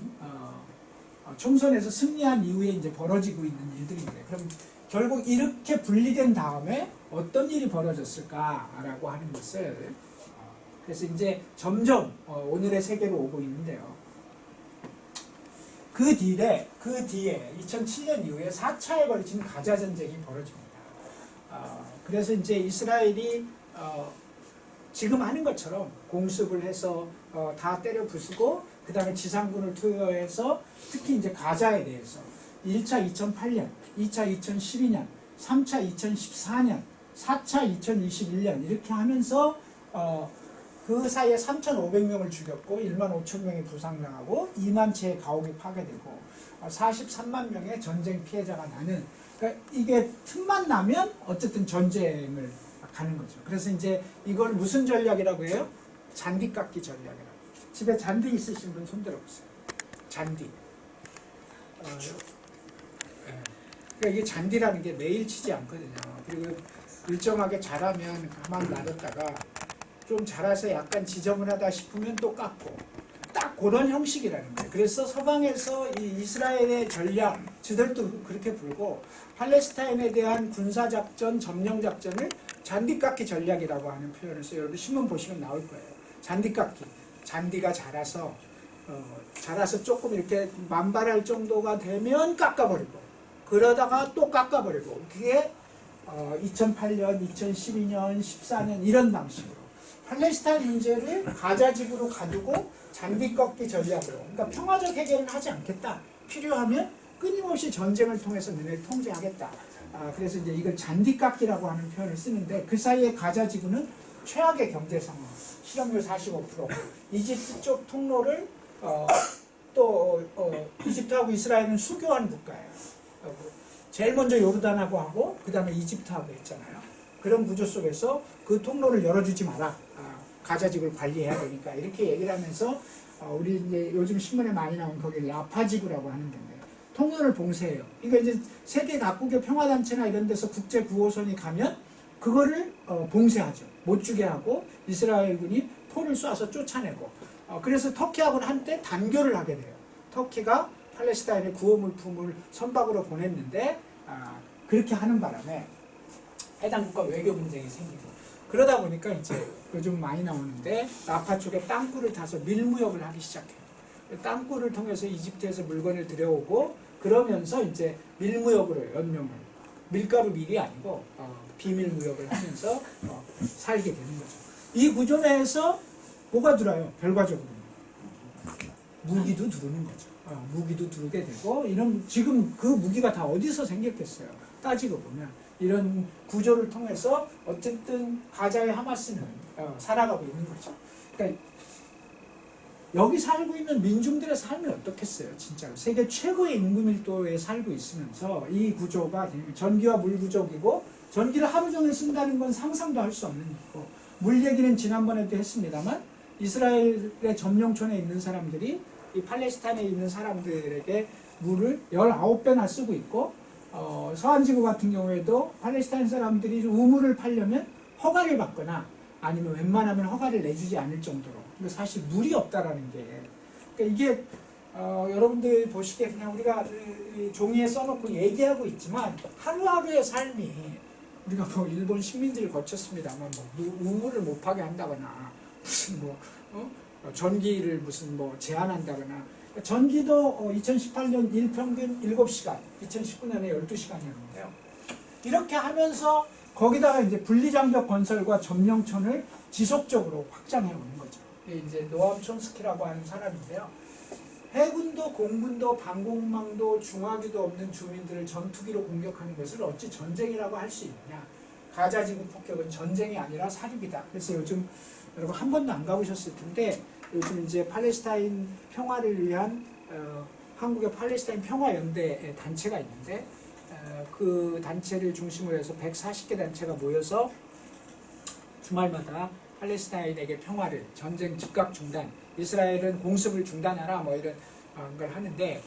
총선에서 승리한 이후에 이제 벌어지고 있는 일들인데 그럼 결국 이렇게 분리된 다음에 어떤 일이 벌어졌을까라고 하는 것을 그래서 이제 점점 오늘의 세계로 오고 있는데요. 그 뒤에 2007년 이후에 4차에 걸친 가자 전쟁이 벌어집니다. 그래서 이제 이스라엘이 지금 하는 것처럼 공습을 해서 다 때려 부수고 그 다음에 지상군을 투여해서 특히 이제 가자에 대해서 1차 2008년, 2차 2012년, 3차 2014년, 4차 2021년 이렇게 하면서 그 사이에 3,500명을 죽였고 1만 5천 명이 부상당하고 2만 채의 가옥이 파괴되고 43만 명의 전쟁 피해자가 나는 그러니까 이게 틈만 나면 어쨌든 전쟁을 가는 거죠. 그래서 이제 이걸 무슨 전략이라고 해요? 잔디깎기 전략이라고. 집에 잔디 있으신 분 손들어 보세요. 잔디. 그러니까 이게 잔디라는 게 매일 치지 않거든요. 그리고 일정하게 자라면 가만 놔뒀다가 좀 자라서 약간 지저분하다 싶으면 또 깎고 딱 그런 형식이라는 거예요. 그래서 서방에서 이 이스라엘의 전략, 저들도 그렇게 부르고 팔레스타인에 대한 군사작전, 점령작전을 잔디깎기 전략이라고 하는 표현을 써요. 여러분 신문 보시면 나올 거예요. 잔디깎기. 잔디가 자라서 조금 이렇게 만발할 정도가 되면 깎아버리고 그러다가 또 깎아버리고 그게 2008년, 2012년, 14년 이런 방식으로 팔레스타인 문제를 가자지구로 가두고 잔디 꺾기 전략으로 그러니까 평화적 해결은 하지 않겠다. 필요하면 끊임없이 전쟁을 통해서 너네를 통제하겠다. 그래서 이제 이걸 잔디 깎기라고 하는 표현을 쓰는데 그 사이에 가자지구는 최악의 경제 상황, 실업률 45%, 이집트 쪽 통로를 또 이집트하고 이스라엘은 수교한 국가예요. 제일 먼저 요르단하고 하고 그 다음에 이집트하고 했잖아요. 그런 구조 속에서 그 통로를 열어주지 마라. 가자지구를 관리해야 되니까 이렇게 얘기를 하면서 우리 이제 요즘 신문에 많이 나온 거기 라파지구라고 하는 데인데 통로를 봉쇄해요. 그러니까 이제 세계 각국의 평화단체나 이런 데서 국제 구호선이 가면 그거를 봉쇄하죠. 못 주게 하고 이스라엘군이 포를 쏴서 쫓아내고 그래서 터키하고는 한때 단교를 하게 돼요. 터키가 팔레스타인의 구호물품을 선박으로 보냈는데 그렇게 하는 바람에 해당 국가 외교 분쟁이 생기고 그러다 보니까 이제 요즘 많이 나오는데 라파 쪽에 땅굴을 타서 밀무역을 하기 시작해요. 땅굴을 통해서 이집트에서 물건을 들여오고 그러면서 이제 밀무역으로 연명을 밀가루 밀이 아니고 비밀 무역을 하면서 살게 되는 거죠. 이 구조 내에서 뭐가 들어요? 결과적으로 무기도 두르는 거죠. 무기도 두르게 되고 이런 지금 그 무기가 다 어디서 생겼겠어요? 따지고 보면 이런 구조를 통해서 어쨌든 가자의 하마스는 살아가고 있는 거죠. 그러니까 여기 살고 있는 민중들의 삶이 어떻겠어요? 진짜로 세계 최고의 인구 밀도에 살고 있으면서 이 구조가 전기와 물 부족이고 전기를 하루 종일 쓴다는 건 상상도 할 수 없는 일이고 물 얘기는 지난번에도 했습니다만 이스라엘의 점령촌에 있는 사람들이 이 팔레스타인에 있는 사람들에게 물을 19배나 쓰고 있고 서한지구 같은 경우에도 팔레스타인 사람들이 우물을 팔려면 허가를 받거나 아니면 웬만하면 허가를 내주지 않을 정도로 근데 사실 물이 없다라는 게 그러니까 이게 여러분들 보시기에 그냥 우리가 종이에 써놓고 얘기하고 있지만 하루하루의 삶이 우리가 뭐 일본 식민지를 거쳤습니다만 뭐 우물을 못 파게 한다거나 무슨 뭐 전기를 무슨 뭐 제한한다거나 전기도 2018년 일평균 7시간, 2019년에 12시간이었는데요. 이렇게 하면서 거기다가 이제 분리장벽 건설과 점령촌을 지속적으로 확장해 오는 거죠. 이제 노암 촘스키라고 하는 사람인데요. 해군도 공군도 방공망도 중화기도 없는 주민들을 전투기로 공격하는 것을 어찌 전쟁이라고 할 수 있느냐. 가자지구 폭격은 전쟁이 아니라 사륙이다. 그래서 요즘 여러분 한 번도 안 가보셨을 텐데 요즘 이제 팔레스타인 평화를 위한 한국의 팔레스타인 평화연대 단체가 있는데 그 단체를 중심으로 해서 140개 단체가 모여서 주말마다 팔레스타인에게 평화를 전쟁 즉각 중단 이스라엘은 공습을 중단하라 뭐 이런 걸 하는데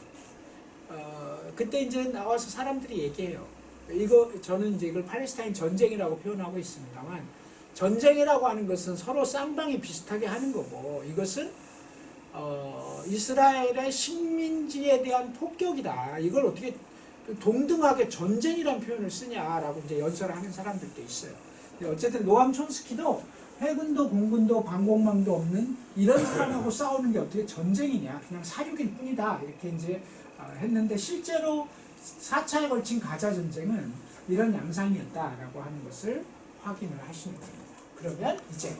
그때 이제 나와서 사람들이 얘기해요. 이거 저는 이제 이걸 팔레스타인 전쟁이라고 표현하고 있습니다만 전쟁이라고 하는 것은 서로 쌍방이 비슷하게 하는 거고 이것은 이스라엘의 식민지에 대한 폭격이다. 이걸 어떻게 동등하게 전쟁이라는 표현을 쓰냐라고 이제 연설을 하는 사람들도 있어요. 어쨌든 노암 촘스키도 해군도 공군도 방공망도 없는 이런 사람하고 싸우는 게 어떻게 전쟁이냐 그냥 사륙일 뿐이다 이렇게 이제 했는데 실제로 4차에 걸친 가자 전쟁은 이런 양상이었다라고 하는 것을 확인을 하시면 됩니다. 그러면 이제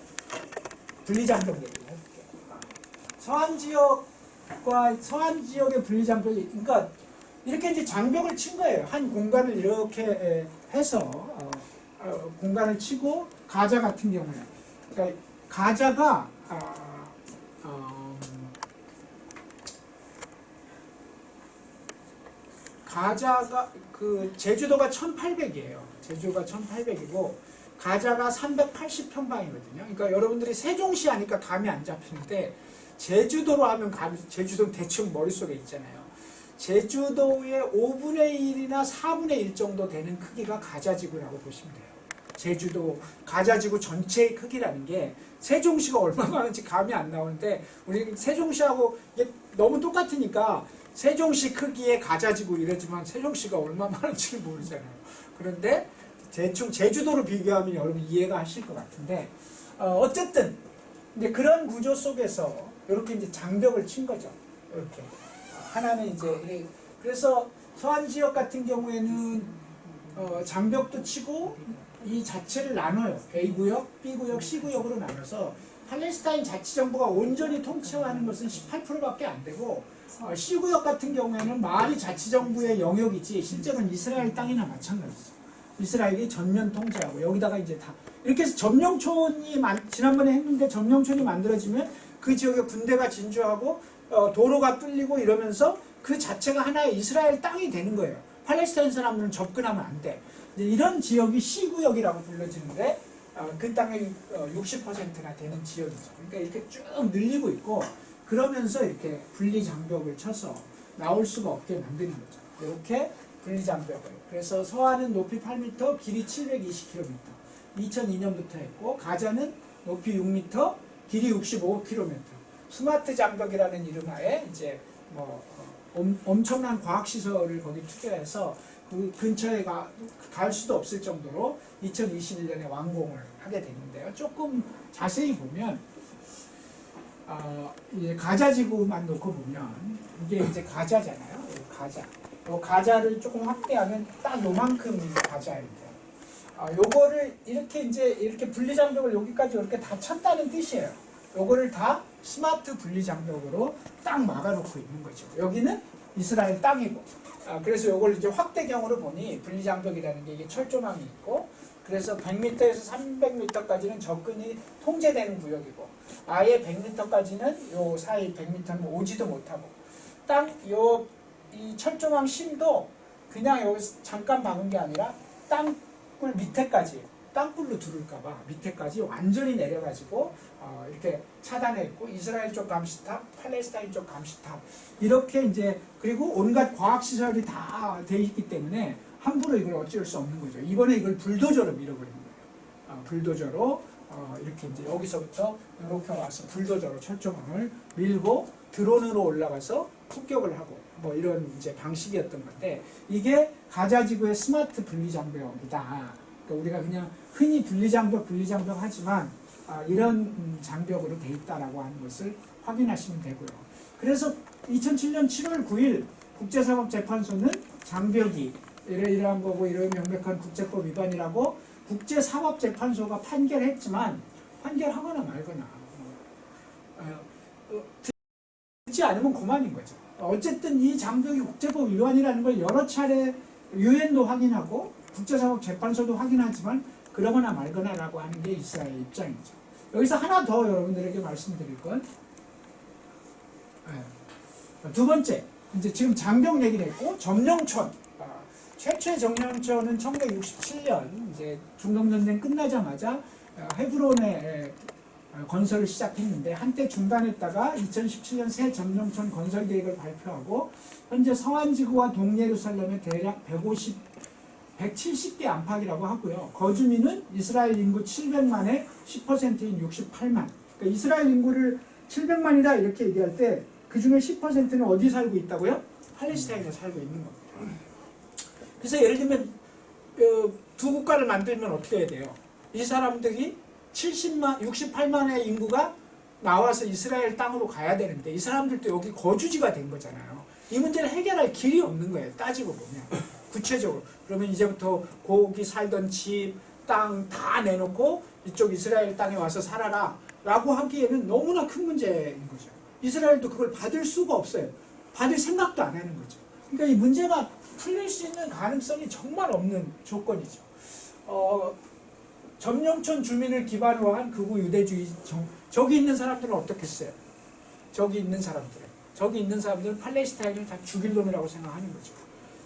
분리장벽 얘기를 해볼게요. 서한 지역의 분리장벽이 그러니까 이렇게 이제 장벽을 친 거예요. 한 공간을 이렇게 해서 공간을 치고 가자 같은 경우에 그러니까 가자가 가자가 그 제주도가 1800이에요. 제주도가 1800이고 가자가 380평방이거든요. 그러니까 여러분들이 세종시 하니까 감이 안 잡히는데 제주도로 하면 제주도는 대충 머릿속에 있잖아요. 제주도의 5분의 1이나 4분의 1 정도 되는 크기가 가자지구라고 보시면 돼요. 제주도 가자지구 전체의 크기라는 게 세종시가 얼마 많은지 감이 안 나오는데 우리 세종시하고 이게 너무 똑같으니까 세종시 크기의 가자지구 이러지만 세종시가 얼마 많은지를 모르잖아요. 그런데 대충 제주도로 비교하면 여러분 이해가 하실 것 같은데 어쨌든 이제 그런 구조 속에서 이렇게 이제 장벽을 친 거죠. 이렇게 하나는 이제 그래서 서한 지역 같은 경우에는 장벽도 치고 이 자체를 나눠요. A구역, B구역, C구역으로 나눠서 팔레스타인 자치정부가 온전히 통치하는 것은 18%밖에 안 되고 C구역 같은 경우에는 마을이 자치정부의 영역이지 실제로는 이스라엘 땅이나 마찬가지죠. 이스라엘이 전면 통제하고 여기다가 이제 다 이렇게 해서 점령촌이 지난번에 했는데 점령촌이 만들어지면 그 지역에 군대가 진주하고 도로가 뚫리고 이러면서 그 자체가 하나의 이스라엘 땅이 되는 거예요. 팔레스타인 사람들은 접근하면 안 돼. 이런 지역이 C구역이라고 불러지는데 그 땅의 60%가 되는 지역이죠. 그러니까 이렇게 쭉 늘리고 있고 그러면서 이렇게 분리장벽을 쳐서 나올 수가 없게 만드는 거죠. 이렇게 분리장벽을. 그래서 서한은 높이 8m, 길이 720km. 2002년부터 했고 가자는 높이 6m, 길이 65km. 스마트 장벽이라는 이름하에 이제 엄청난 과학 시설을 거기 투자해서 그 근처에 갈 수도 없을 정도로 2021년에 완공을 하게 됐는데요. 조금 자세히 보면 이제 가자 지구만 놓고 보면 이게 이제 가자잖아요. 가자. 가자를 조금 확대하면 딱 요만큼 가자인데. 요거를 이렇게 분리장벽을 여기까지 이렇게 다 쳤다는 뜻이에요. 요거를 다 스마트 분리장벽으로 딱 막아놓고 있는 거죠. 여기는 이스라엘 땅이고. 그래서 요걸 이제 확대경으로 보니 분리장벽이라는 게 이게 철조망이 있고, 그래서 100m에서 300m까지는 접근이 통제되는 구역이고, 아예 100m까지는 요 사이 100m는 오지도 못하고, 이 철조망 심도 그냥 여기서 잠깐 박은 게 아니라 땅굴 밑에까지, 땅굴로 들을까봐 밑에까지 완전히 내려가지고 이렇게 차단해 있고, 이스라엘 쪽 감시탑, 팔레스타인 쪽 감시탑, 이렇게 이제, 그리고 온갖 과학시설이 다 돼 있기 때문에 함부로 이걸 어쩔 수 없는 거죠. 이번에 이걸 불도저로 밀어버린 거예요. 불도저로 이렇게 이제 여기서부터 이렇게 와서 불도저로 철조망을 밀고 드론으로 올라가서 폭격을 하고 이런 이제 방식이었던 건데, 이게 가자 지구의 스마트 분리장벽이다. 그러니까 우리가 그냥 흔히 분리장벽 하지만 이런 장벽으로 돼 있다라고 하는 것을 확인하시면 되고요. 그래서 2007년 7월 9일 국제사법재판소는 장벽이 이러이러한 거고 이런 명백한 국제법 위반이라고 국제사법재판소가 판결했지만, 판결하거나 말거나 듣지 않으면 그만인 거죠. 어쨌든 이 장벽이 국제법 위반이라는 걸 여러 차례 유엔도 확인하고 국제사법재판소도 확인하지만 그러거나 말거나라고 하는 게 이스라엘 입장이죠. 여기서 하나 더 여러분들에게 말씀드릴 건, 두 번째, 이제 지금 장벽 얘기를 했고 점령촌. 최초의 점령촌은 1967년 이제 중동전쟁 끝나자마자 헤브론에 건설을 시작했는데, 한때 중단했다가 2017년 새 점령촌 건설 계획을 발표하고 현재 서한지구와 동예루살렘에 대략 170개 안팎이라고 하고요. 거주민은 이스라엘 인구 700만의 10%인 68만. 그러니까 이스라엘 인구를 700만이다 이렇게 얘기할 때 그 중에 10%는 어디 살고 있다고요? 팔레스타인에 살고 있는 겁니다. 그래서 예를 들면 두 국가를 만들면 어떻게 해야 돼요? 이 사람들이 68만의 인구가 나와서 이스라엘 땅으로 가야 되는데 이 사람들도 여기 거주지가 된 거잖아요. 이 문제를 해결할 길이 없는 거예요. 따지고 보면. 구체적으로. 그러면 이제부터 거기 살던 집, 땅 다 내놓고 이쪽 이스라엘 땅에 와서 살아라 라고 하기에는 너무나 큰 문제인 거죠. 이스라엘도 그걸 받을 수가 없어요. 받을 생각도 안 하는 거죠. 그러니까 이 문제가 풀릴 수 있는 가능성이 정말 없는 조건이죠. 점령촌 주민을 기반으로 한 극우 유대주의 저기 있는 사람들은 어떻겠어요? 저기 있는 사람들은 팔레스타인을 다 죽일 놈이라고 생각하는 거죠.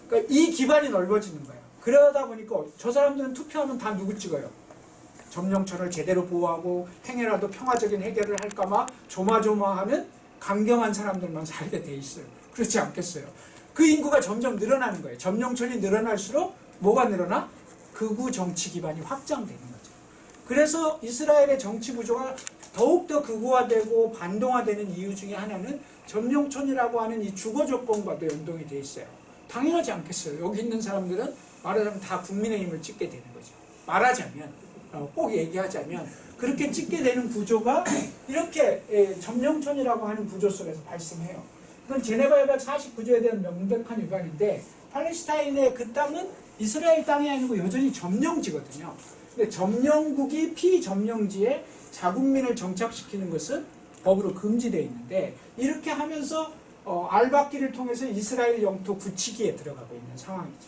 그러니까 이 기반이 넓어지는 거예요. 그러다 보니까 저 사람들은 투표하면 다 누구 찍어요? 점령촌을 제대로 보호하고 행여라도 평화적인 해결을 할까봐 조마조마하는 강경한 사람들만 살게 돼 있어요. 그렇지 않겠어요? 그 인구가 점점 늘어나는 거예요. 점령촌이 늘어날수록 뭐가 늘어나? 극우 정치 기반이 확장되는 거죠. 그래서 이스라엘의 정치 구조가 더욱더 극우화되고 반동화되는 이유 중에 하나는 점령촌이라고 하는 이 주거 조건과도 연동이 돼 있어요. 당연하지 않겠어요? 여기 있는 사람들은 말하자면 다 국민의힘을 찍게 되는 거죠. 말하자면, 꼭 얘기하자면 그렇게 찍게 되는 구조가 이렇게 점령촌이라고 하는 구조 속에서 발생해요. 이건 제네바 협약 49조에 대한 명백한 위반인데 팔레스타인의 그 땅은 이스라엘 땅이 아니고 여전히 점령지거든요. 근데 점령국이 피점령지에 자국민을 정착시키는 것은 법으로 금지되어 있는데 이렇게 하면서 알박기를 통해서 이스라엘 영토 굳히기에 들어가고 있는 상황이죠.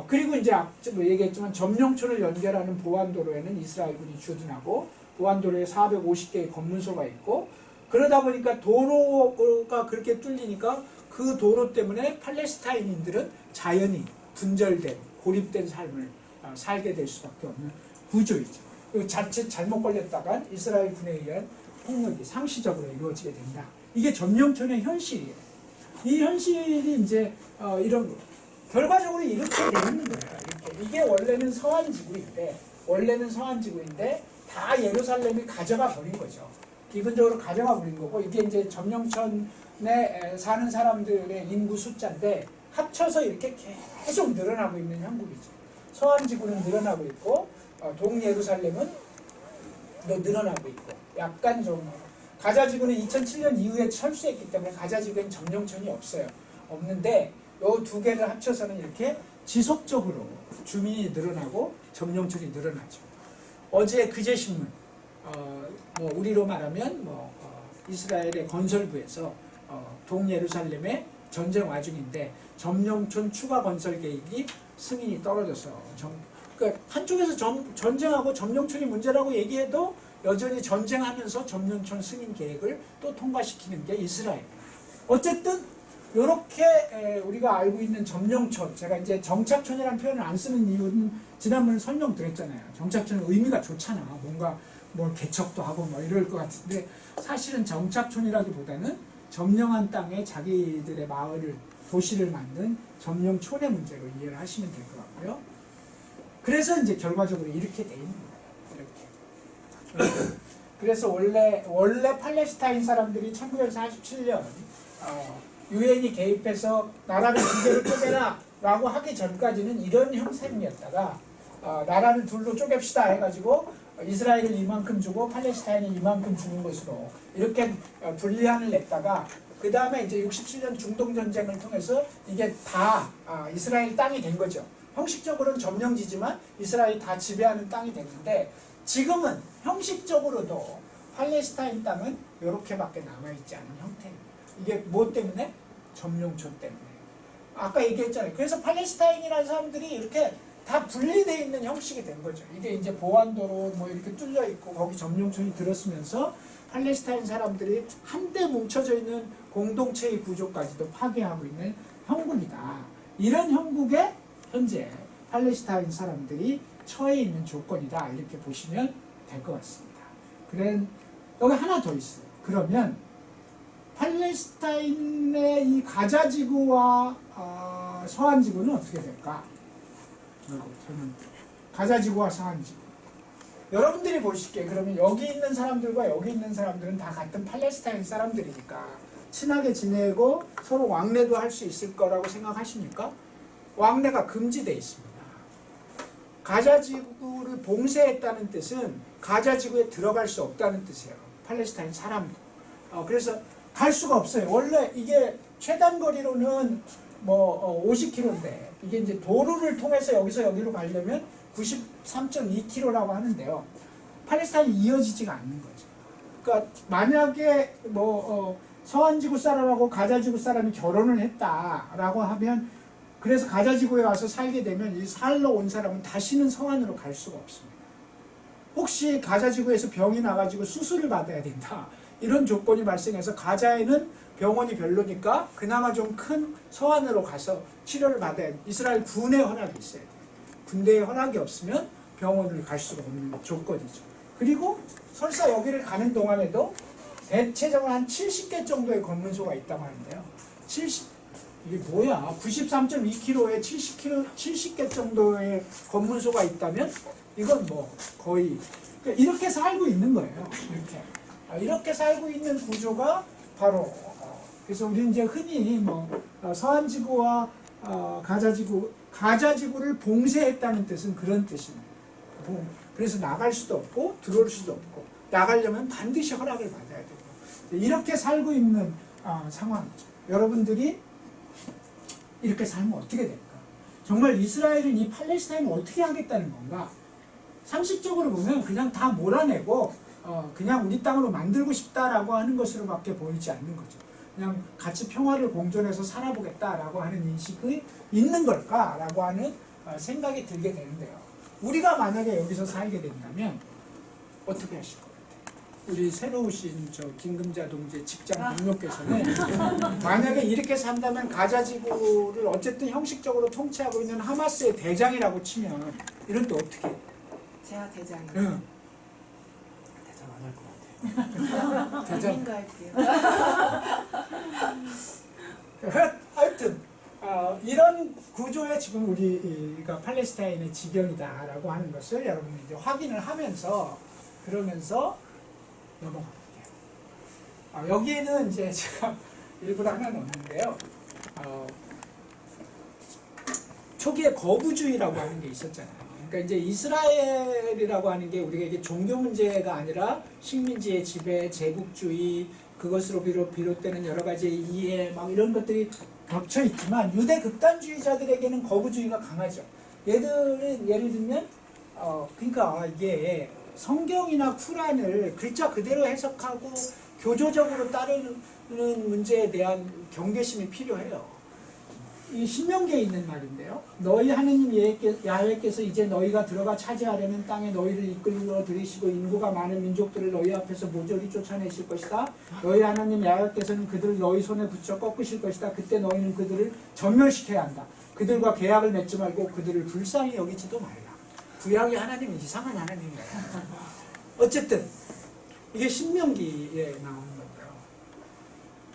그리고 이제 앞서 얘기했지만 점령촌을 연결하는 보안도로에는 이스라엘군이 주둔하고 보안도로에 450개의 검문소가 있고 그러다 보니까 도로가 그렇게 뚫리니까 그 도로 때문에 팔레스타인인들은 자연히 분절된 고립된 삶을 살게 될 수밖에 없는 구조이죠. 그리고 자칫 잘못 걸렸다간 이스라엘 군에 의한 폭력이 상시적으로 이루어지게 된다. 이게 점령촌의 현실이에요. 이 현실이 이제 이런 거. 결과적으로 이렇게 되어 있는 거예요. 이게 원래는 서한 지구인데 다 예루살렘이 가져가 버린 거죠. 기본적으로 가져가 버린 거고 이게 이제 점령촌에 사는 사람들의 인구 숫자인데 합쳐서 이렇게 계속 늘어나고 있는 형국이죠. 서한 지구는 늘어나고 있고 동예루살렘은 늘어나고 있고 약간 좀 가자 지구는 2007년 이후에 철수했기 때문에 가자 지구엔 점령촌이 없는데 이 두 개를 합쳐서는 이렇게 지속적으로 주민이 늘어나고 점령촌이 늘어나죠. 어제 그제신문 우리로 말하면 이스라엘의 건설부에서 동예루살렘의 전쟁 와중인데 점령촌 추가 건설 계획이 승인이 떨어져서 그러니까 한쪽에서 전쟁하고 점령촌이 문제라고 얘기해도 여전히 전쟁하면서 점령촌 승인 계획을 또 통과시키는 게 이스라엘. 어쨌든 이렇게 우리가 알고 있는 점령촌, 제가 이제 정착촌이라는 표현을 안 쓰는 이유는 지난번에 설명드렸잖아요. 정착촌은 의미가 좋잖아. 뭔가 뭐 개척도 하고 뭐 이럴 것 같은데 사실은 정착촌이라기보다는 점령한 땅에 자기들의 마을을 도시를 만든 점령촌의 문제로 이해를 하시면 될 것 같고요. 그래서 이제 결과적으로 이렇게 돼 있는 거예요. 이렇게. 그래서 원래 팔레스타인 사람들이 1947년 유엔이 개입해서 나라를 두 개로 쪼개라 라고 하기 전까지는 이런 형셈이었다가 나라를 둘로 쪼갭시다 해가지고 이스라엘을 이만큼 주고 팔레스타인을 이만큼 주는 것으로 이렇게 분리안을 냈다가 그 다음에 이제 67년 중동전쟁을 통해서 이게 다 이스라엘 땅이 된 거죠. 형식적으로는 점령지지만 이스라엘이 다 지배하는 땅이 됐는데 지금은 형식적으로도 팔레스타인 땅은 이렇게밖에 남아있지 않은 형태입니다. 이게 뭐 때문에? 점령촌 때문에. 아까 얘기했잖아요. 그래서 팔레스타인이라는 사람들이 이렇게 다 분리되어 있는 형식이 된 거죠. 이게 이제 보안도로 뭐 이렇게 뚫려 있고 거기 점령촌이 들었으면서 팔레스타인 사람들이 한데 뭉쳐져 있는 공동체의 구조까지도 파괴하고 있는 형국이다. 이런 형국에 현재 팔레스타인 사람들이 처해 있는 조건이다. 이렇게 보시면 될 것 같습니다. 그래 여기 하나 더 있어요. 그러면 팔레스타인의 이 가자지구와 서한지구는 어떻게 될까? 저는 가자지구와 서한지구. 여러분들이 보시기에 그러면 여기 있는 사람들과 여기 있는 사람들은 다 같은 팔레스타인 사람들이니까 친하게 지내고 서로 왕래도 할 수 있을 거라고 생각하십니까? 왕래가 금지되어 있습니다. 가자지구를 봉쇄했다는 뜻은 가자지구에 들어갈 수 없다는 뜻이에요. 팔레스타인 사람도. 그래서 갈 수가 없어요. 원래 이게 최단 거리로는 뭐 50km인데 이게 이제 도로를 통해서 여기서 여기로 가려면 93.2km라고 하는데요. 팔레스타인이 이어지지가 않는 거죠. 그러니까 만약에 뭐 서한지구 사람하고 가자지구 사람이 결혼을 했다라고 하면 그래서 가자지구에 와서 살게 되면 이 살러 온 사람은 다시는 서한으로 갈 수가 없습니다. 혹시 가자지구에서 병이 나가지고 수술을 받아야 된다. 이런 조건이 발생해서 가자에는 병원이 별로니까 그나마 좀 큰 서한으로 가서 치료를 받아야 돼. 이스라엘 군의 허락이 있어야 돼요. 군대의 허락이 없으면 병원을 갈 수가 없는 조건이죠. 그리고 설사 여기를 가는 동안에도 대체적으로 한 70개 정도의 검문소가 있다고 하는데요. 이게 뭐야? 93.2km에 70개 정도의 검문소가 있다면 이건 뭐 거의 이렇게 살고 있는 거예요. 이렇게 살고 있는 구조가 바로 그래서 우리는 이제 흔히 뭐 서한지구와 가자지구를 봉쇄했다는 뜻은 그런 뜻입니다. 그래서 나갈 수도 없고 들어올 수도 없고 나가려면 반드시 허락을 받아야 되고 이렇게 살고 있는 상황이죠. 여러분들이 이렇게 살면 어떻게 될까? 정말 이스라엘은 이 팔레스타인을 어떻게 하겠다는 건가? 상식적으로 보면 그냥 다 몰아내고 그냥 우리 땅으로 만들고 싶다라고 하는 것으로밖에 보이지 않는 거죠. 그냥 같이 평화를 공존해서 살아보겠다라고 하는 인식이 있는 걸까라고 하는 생각이 들게 되는데요. 우리가 만약에 여기서 살게 된다면 어떻게 하실 것 같아요? 우리 새로 오신 김금자 동지의 직장 동료께서는 만약에 이렇게 산다면 가자 지구를 어쨌든 형식적으로 통치하고 있는 하마스의 대장이라고 치면 이런 때 어떻게 해요? 제가 대장이요. 응. 대장 안 할 것 같아요. 대장. 아닌가 할게요. 하여튼 이런 구조에 지금 우리가 팔레스타인의 지경이다라고 하는 것을 여러분이 이제 확인을 하면서 그러면서 넘어갈게요. 여기에는 이제 제가 일부러 하나 넣었는데요. 초기에 거부주의라고 하는 게 있었잖아요. 그러니까 이제 이스라엘이라고 하는 게 우리가 이게 종교 문제가 아니라 식민지의 지배, 제국주의, 그것으로 비롯되는 여러 가지 이해, 막 이런 것들이 겹쳐 있지만 유대 극단주의자들에게는 거부주의가 강하죠. 얘들은 예를 들면 그러니까 이게 성경이나 쿠란을 글자 그대로 해석하고 교조적으로 따르는 문제에 대한 경계심이 필요해요. 이 신명기에 있는 말인데요. 너희 하느님 야훼께서 이제 너희가 들어가 차지하려는 땅에 너희를 이끌어 들이시고 인구가 많은 민족들을 너희 앞에서 모조리 쫓아내실 것이다. 너희 하나님 야훼께서는 그들을 너희 손에 붙여 꺾으실 것이다. 그때 너희는 그들을 전멸시켜야 한다. 그들과 계약을 맺지 말고 그들을 불쌍히 여기지도 말라. 구약의 하나님은 이상한 하나님이에요. 어쨌든 이게 신명기에 나오는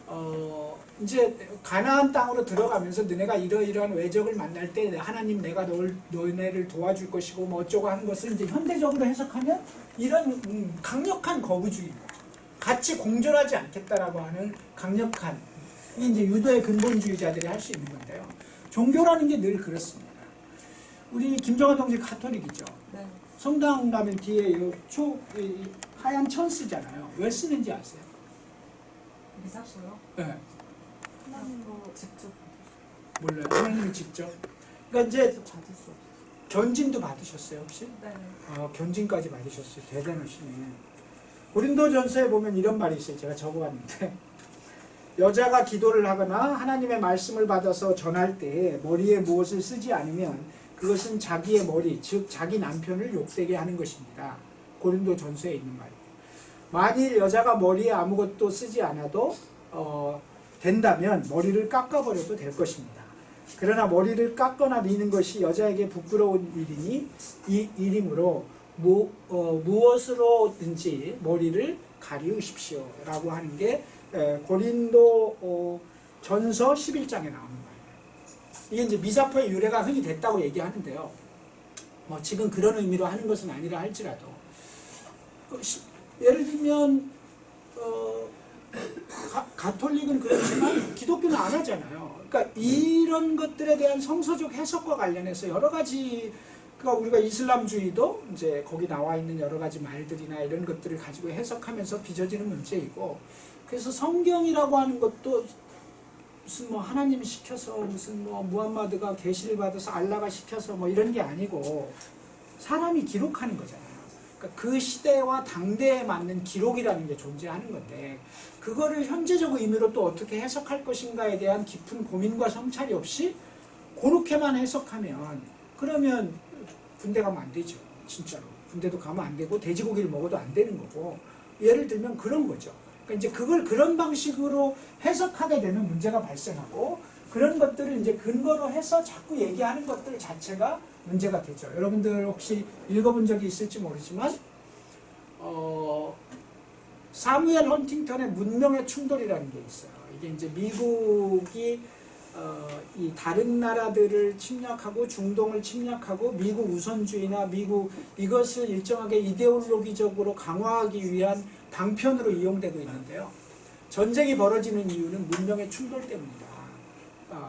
건데요. 이제 가나안 땅으로 들어가면서 너네가 이러이러한 외적을 만날 때 하나님 내가 너네를 도와줄 것이고 뭐 어쩌고 하는 것을 이제 현대적으로 해석하면 이런 강력한 거부주의, 같이 공존하지 않겠다라고 하는 강력한 이제 유도의 근본주의자들이 할 수 있는 건데요. 종교라는 게 늘 그렇습니다. 우리 김정은 동지 카톨릭이죠. 네. 성당 가면 뒤에 이 하얀 천 쓰잖아요. 왜 쓰는지 아세요? 미사쇼요? 네. 하나님으로 직접 몰라요. 하나님이 직접. 그러니까 이제 받을 수 없어요. 견진도 받으셨어요 혹시? 네. 견진까지 받으셨어요. 대단하시네. 고린도전서에 보면 이런 말이 있어요. 제가 적어왔는데 여자가 기도를 하거나 하나님의 말씀을 받아서 전할 때 머리에 무엇을 쓰지 않으면 그것은 자기의 머리, 즉 자기 남편을 욕되게 하는 것입니다. 고린도전서에 있는 말이에요. 만일 여자가 머리에 아무것도 쓰지 않아도 된다면 머리를 깎아버려도 될 것입니다. 그러나 머리를 깎거나 미는 것이 여자에게 부끄러운 일이니 이 일이므로 무엇으로든지 머리를 가리우십시오 라고 하는 게 고린도 전서 11장에 나오는 말이에요. 이게 이제 미사포의 유래가 흔히 됐다고 얘기하는데요. 뭐 지금 그런 의미로 하는 것은 아니라 할지라도 예를 들면 가톨릭은 그렇지만 기독교는 안 하잖아요. 그러니까 이런 것들에 대한 성서적 해석과 관련해서 여러 가지 그러니까 우리가 이슬람주의도 이제 거기 나와 있는 여러 가지 말들이나 이런 것들을 가지고 해석하면서 빚어지는 문제이고 그래서 성경이라고 하는 것도 무슨 뭐 하나님이 시켜서 무슨 뭐 무함마드가 계시를 받아서 알라가 시켜서 뭐 이런 게 아니고 사람이 기록하는 거잖아요. 그러니까 그 시대와 당대에 맞는 기록이라는 게 존재하는 건데 그거를 현재적 의미로 또 어떻게 해석할 것인가에 대한 깊은 고민과 성찰이 없이 그렇게만 해석하면 그러면 군대 가면 안 되죠. 진짜로. 군대도 가면 안 되고 돼지고기를 먹어도 안 되는 거고 예를 들면 그런 거죠. 그러니까 이제 그걸 그런 방식으로 해석하게 되면 문제가 발생하고 그런 것들을 이제 근거로 해서 자꾸 얘기하는 것들 자체가 문제가 되죠. 여러분들 혹시 읽어본 적이 있을지 모르지만 사무엘 헌팅턴의 문명의 충돌이라는 게 있어요. 이게 이제 미국이 이 다른 나라들을 침략하고 중동을 침략하고 미국 우선주의나 미국 이것을 일정하게 이데올로기적으로 강화하기 위한 방편으로 이용되고 있는데요. 전쟁이 벌어지는 이유는 문명의 충돌 때문이다.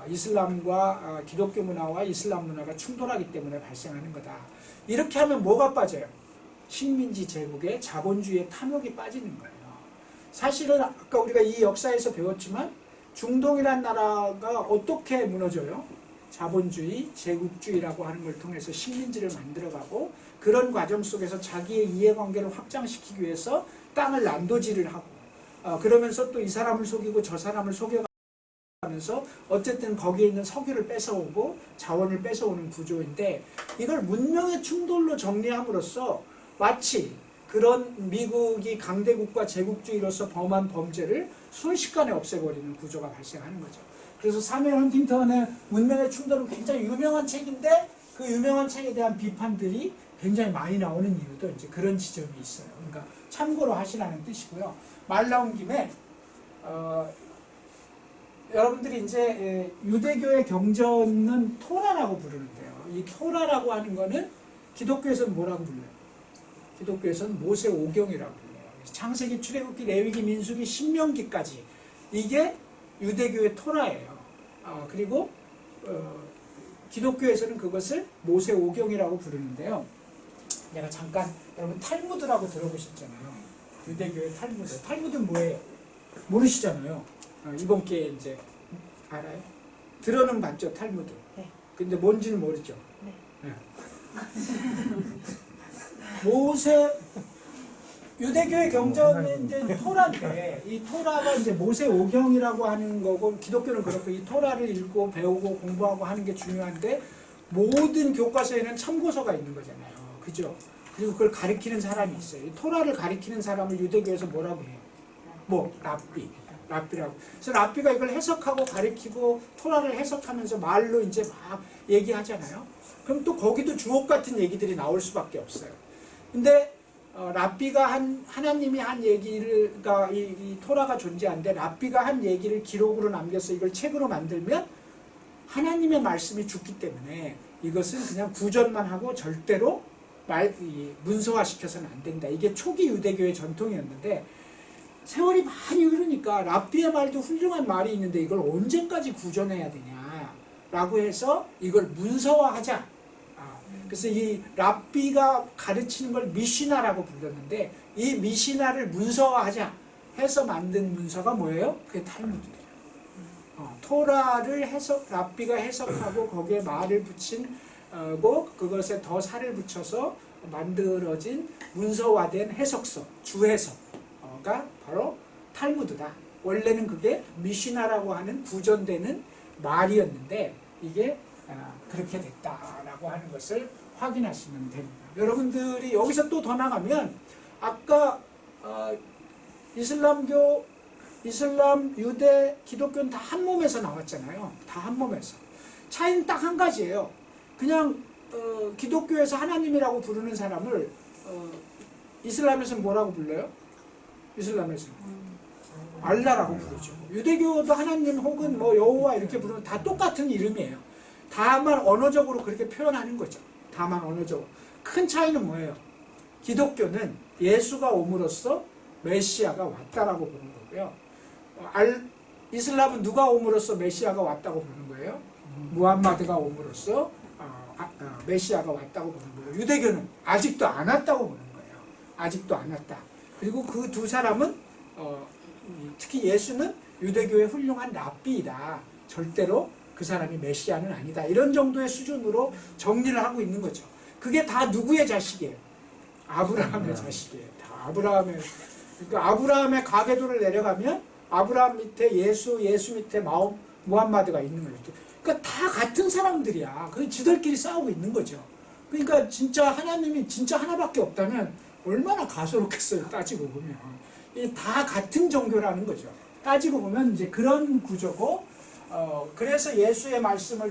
이슬람과 기독교 문화와 이슬람 문화가 충돌하기 때문에 발생하는 거다. 이렇게 하면 뭐가 빠져요? 식민지 제국의 자본주의의 탐욕이 빠지는 거예요. 사실은 아까 우리가 이 역사에서 배웠지만 중동이란 나라가 어떻게 무너져요? 자본주의, 제국주의라고 하는 걸 통해서 식민지를 만들어가고 그런 과정 속에서 자기의 이해관계를 확장시키기 위해서 땅을 난도질을 하고 그러면서 또 이 사람을 속이고 저 사람을 속여가면서 어쨌든 거기에 있는 석유를 뺏어오고 자원을 뺏어오는 구조인데 이걸 문명의 충돌로 정리함으로써 마치 그런 미국이 강대국과 제국주의로서 범한 범죄를 순식간에 없애버리는 구조가 발생하는 거죠. 그래서 사무엘 헌팅턴의 문명의 충돌은 굉장히 유명한 책인데 그 유명한 책에 대한 비판들이 굉장히 많이 나오는 이유도 이제 그런 지점이 있어요. 그러니까 참고로 하시라는 뜻이고요. 말 나온 김에 여러분들이 이제 유대교의 경전은 토라라고 부르는데요. 이 토라라고 하는 거는 기독교에서는 뭐라고 불러요? 기독교에서는 모세 오경이라고 불러요. 창세기, 출애굽기, 레위기, 민수기, 신명기까지 이게 유대교의 토라예요. 그리고 기독교에서는 그것을 모세 오경이라고 부르는데요. 내가 잠깐 여러분 탈무드라고 들어보셨잖아요. 유대교의 탈무드. 탈무드는 뭐예요? 모르시잖아요. 이번 기회에 이제 알아요? 들어는 봤죠, 탈무드. 네. 근데 뭔지는 모르죠. 네. 네. 모세 유대교의 경전이 이제 토라인데 이 토라가 이제 모세 오경이라고 하는 거고 기독교는 그렇고 이 토라를 읽고 배우고 공부하고 하는 게 중요한데 모든 교과서에는 참고서가 있는 거잖아요. 그죠? 그리고 그걸 가리키는 사람이 있어요. 이 토라를 가리키는 사람을 유대교에서 뭐라고 해요? 뭐 랍비라고. 그래서 랍비가 이걸 해석하고 가리키고 토라를 해석하면서 말로 이제 막 얘기하잖아요. 그럼 또 거기도 주옥 같은 얘기들이 나올 수밖에 없어요. 근데 랍비가 하나님이 한 얘기를, 그러니까 이 토라가 존재하는데 랍비가 한 얘기를 기록으로 남겨서 이걸 책으로 만들면 하나님의 말씀이 죽기 때문에 이것은 그냥 구전만 하고 절대로 문서화시켜서는 안 된다. 이게 초기 유대교의 전통이었는데 세월이 많이 흐르니까 랍비의 말도 훌륭한 말이 있는데 이걸 언제까지 구전해야 되냐라고 해서 이걸 문서화하자. 그래서 이 랍비가 가르치는 걸 미시나라고 불렀는데 이 미시나를 문서화하자 해서 만든 문서가 뭐예요? 그게 탈무드예요. 토라를 랍비가 해석하고 거기에 말을 붙인 그것에 더 살을 붙여서 만들어진 문서화된 해석서, 주해석가 바로 탈무드다. 원래는 그게 미시나라고 하는 구전되는 말이었는데 이게 그렇게 됐다라고 하는 것을 확인하시면 됩니다. 여러분들이 여기서 또 더 나가면 아까 이슬람교, 이슬람, 유대, 기독교는 다 한 몸에서 나왔잖아요. 다 한 몸에서. 차이는 딱 한 가지예요. 그냥 기독교에서 하나님이라고 부르는 사람을 이슬람에서는 뭐라고 불러요? 이슬람에서는 알라라고 부르죠. 유대교도 하나님 혹은 뭐 여호와 이렇게 부르면 다 똑같은 이름이에요. 다만 언어적으로 그렇게 표현하는 거죠. 다만 언어적으로. 큰 차이는 뭐예요? 기독교는 예수가 옴으로써 메시아가 왔다라고 보는 거고요. 이슬람은 누가 옴으로써 메시아가 왔다고 보는 거예요? 무함마드가 옴으로써 메시아가 왔다고 보는 거예요. 유대교는 아직도 안 왔다고 보는 거예요. 아직도 안 왔다. 그리고 그 두 사람은 특히 예수는 유대교의 훌륭한 랍비이다. 절대로 그 사람이 메시아는 아니다. 이런 정도의 수준으로 정리를 하고 있는 거죠. 그게 다 누구의 자식이에요? 아브라함의 자식이에요. 다 아브라함의. 그러니까 아브라함의 가계도를 내려가면 아브라함 밑에 예수 밑에 무함마드가 있는 거예요. 그러니까 다 같은 사람들이야. 그 지들끼리 싸우고 있는 거죠. 그러니까 진짜 하나님이 진짜 하나밖에 없다면 얼마나 가소롭겠어요. 따지고 보면. 다 같은 종교라는 거죠. 따지고 보면 이제 그런 구조고 그래서 예수의 말씀을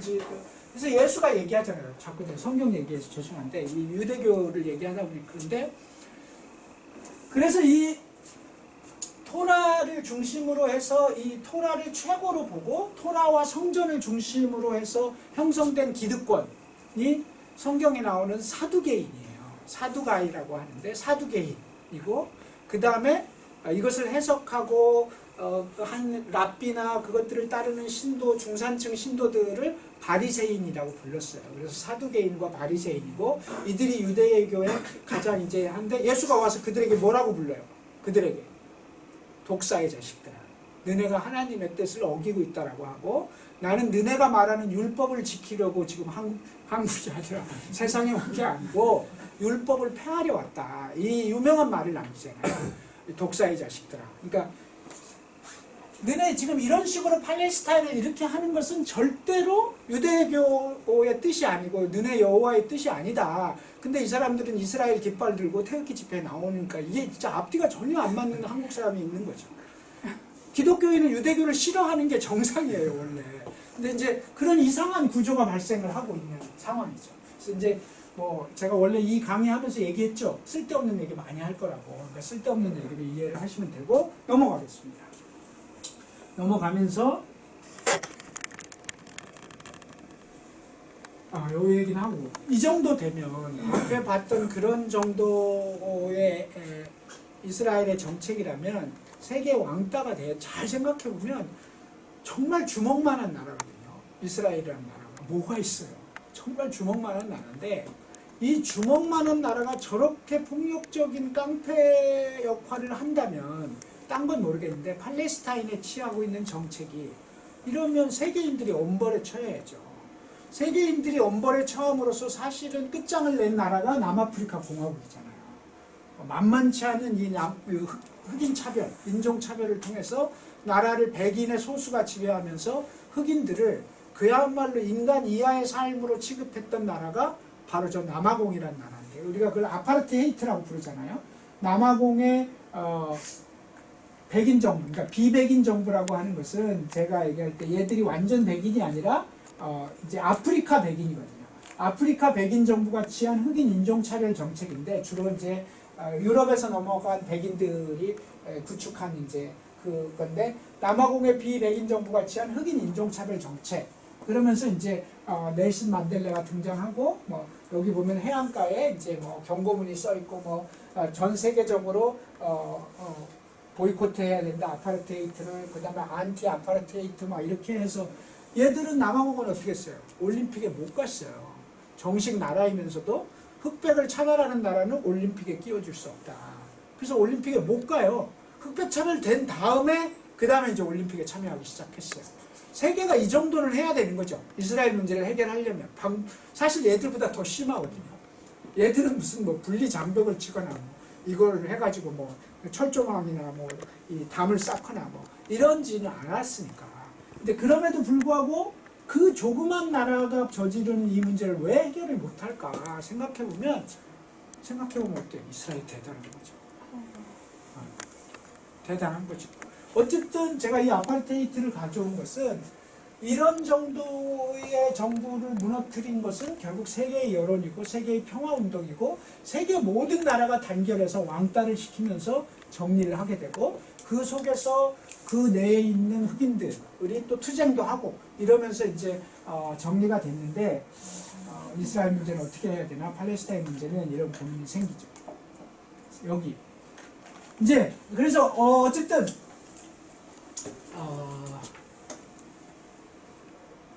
그래서 예수가 얘기하잖아요. 자꾸 성경 얘기해서 죄송한데 이 유대교를 얘기하다 보니 그런데 그래서 이 토라를 중심으로 해서 이 토라를 최고로 보고 토라와 성전을 중심으로 해서 형성된 기득권이 성경에 나오는 사두개인이에요. 사두가이라고 하는데 사두개인이고 그 다음에 이것을 해석하고 한 랍비나 그것들을 따르는 신도 중산층 신도들을 바리새인이라고 불렀어요. 그래서 사두개인과 바리새인이고 이들이 유대교의 가장 이제 한데 예수가 와서 그들에게 뭐라고 불러요? 그들에게 독사의 자식들아. 너네가 하나님의 뜻을 어기고 있다라고 하고 나는 너네가 말하는 율법을 지키려고 지금 한국이 아니라 세상에 온 게 아니고 율법을 폐하려 왔다. 이 유명한 말을 남기잖아요. 독사의 자식들아. 그러니까 너네 지금 이런 식으로 팔레스타인을 이렇게 하는 것은 절대로 유대교의 뜻이 아니고 너네 여호와의 뜻이 아니다. 근데 이 사람들은 이스라엘 깃발 들고 태극기 집회에 나오니까 이게 진짜 앞뒤가 전혀 안 맞는 한국 사람이 있는 거죠. 기독교인은 유대교를 싫어하는 게 정상이에요, 원래. 근데 이제 그런 이상한 구조가 발생을 하고 있는 상황이죠. 그래서 이제 뭐 제가 원래 이 강의하면서 얘기했죠. 쓸데없는 얘기 많이 할 거라고. 그러니까 쓸데없는 얘기를 이해를 하시면 되고 넘어가겠습니다. 넘어가면서 요 얘기는 하고 이 정도 되면 앞에 봤던 그런 정도의 이스라엘의 정책이라면 세계 왕따가 돼. 잘 생각해 보면 정말 주먹만한 나라거든요. 이스라엘이라는 나라가 뭐가 있어요. 정말 주먹만한 나라인데 이 주먹만한 나라가 저렇게 폭력적인 깡패 역할을 한다면 딴 건 모르겠는데 팔레스타인에 취하고 있는 정책이 이러면 세계인들이 엄벌에 처해야죠. 세계인들이 엄벌에 처함으로써 사실은 끝장을 낸 나라가 남아프리카 공화국이잖아요. 만만치 않은 이 흑인 차별, 인종 차별을 통해서 나라를 백인의 소수가 지배하면서 흑인들을 그야말로 인간 이하의 삶으로 취급했던 나라가 바로 저 남아공이라는 나라인데 우리가 그걸 아파르테헤이트라고 부르잖아요. 남아공의 백인 정부, 그러니까 비백인 정부라고 하는 것은 제가 얘기할 때 얘들이 완전 백인이 아니라 이제 아프리카 백인이거든요. 아프리카 백인 정부가 취한 흑인 인종차별 정책인데 주로 이제 유럽에서 넘어간 백인들이 구축한 이제 그건데 남아공의 비백인 정부가 취한 흑인 인종차별 정책. 그러면서 이제 넬슨 만델라가 등장하고 뭐 여기 보면 해안가에 이제 뭐 경고문이 써 있고 뭐 전 세계적으로 보이콧해야 된다 아파르테이트를 그다음에 안티 아파르테이트 막 이렇게 해서 얘들은 남아공은 어떻게 했어요? 올림픽에 못 갔어요. 정식 나라이면서도 흑백을 차별하는 나라는 올림픽에 끼워줄 수 없다. 그래서 올림픽에 못 가요. 흑백 차별된 다음에 그 다음에 이제 올림픽에 참여하기 시작했어요. 세계가 이 정도는 해야 되는 거죠. 이스라엘 문제를 해결하려면 사실 얘들보다 더 심하거든요. 얘들은 무슨 뭐 분리 장벽을 치거나 뭐 이걸 해가지고 뭐 철조망이나 뭐 이 담을 쌓거나 뭐 이런지는 않았으니까. 근데 그럼에도 불구하고 그 조그만 나라가 저지르는 이 문제를 왜 해결을 못할까 생각해보면 어때요? 이스라엘 대단한 거죠. 대단한 거죠. 어쨌든 제가 이 아파르테이트를 가져온 것은 이런 정도의 정부를 무너뜨린 것은 결국 세계의 여론이고 세계의 평화운동이고 세계 모든 나라가 단결해서 왕따를 시키면서 정리를 하게 되고 그 속에서 그 내에 있는 흑인들이 또 투쟁도 하고 이러면서 이제 정리가 됐는데 이스라엘 문제는 어떻게 해야 되나 팔레스타인 문제는 이런 고민이 생기죠. 여기 이제 그래서 어쨌든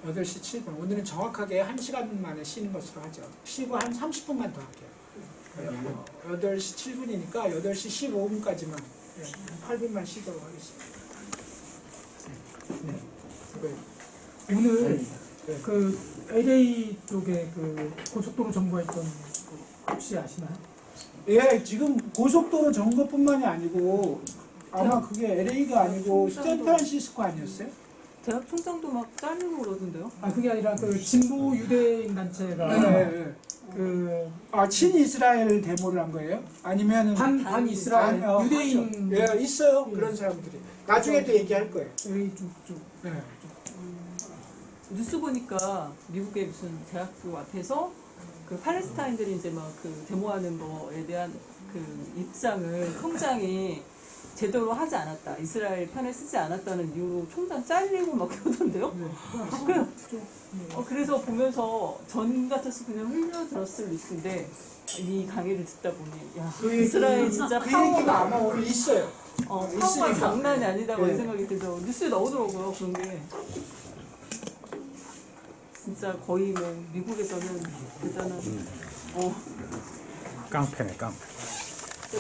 8시 7분 오늘은 정확하게 1시간 만에 쉬는 것으로 하죠. 쉬고 한 30분만 더 할게요. 8시 7분이니까 8시 15분까지만 8분만 쉬도록 하겠습니다. 네. 오늘 그 LA 쪽에 그 고속도로 점거했던 그 혹시 아시나요? 예, 지금 고속도로 점거뿐만이 아니고 아마 그게 LA가 아니고 샌프란시스코 아니었어요? 대학 총장도 막 잘리고 그러던데요? 그게 아니라 그 진보 유대인 단체가 네. 그 친이스라엘 데모를 한 거예요? 아니면 반 이스라엘 유대인 예, 있어요. 예. 그런 사람들이. 나중에 또 얘기할 거예요. LA 쪽 네. 뉴스 보니까 미국의 무슨 대학교 앞에서 그 팔레스타인들이 이제 막 그 데모하는 거에 대한 그 입장을 총장이 제대로 하지 않았다. 이스라엘 편에 쓰지 않았다는 이유로 총장 잘리고 막 그러던데요? 그래서 보면서 전 같아서 그냥 흘려들었을 뉴스인데 이 강의를 듣다 보니 야 이스라엘 진짜 그 얘기가 파워가 아마 오늘 있어요. 파워가 있으니까. 장난이 아니다고 네. 생각이 들죠. 뉴스에 나오더라고요 그런 게. 진짜 거의 뭐 미국에서는 대단한 깡패네 깡패.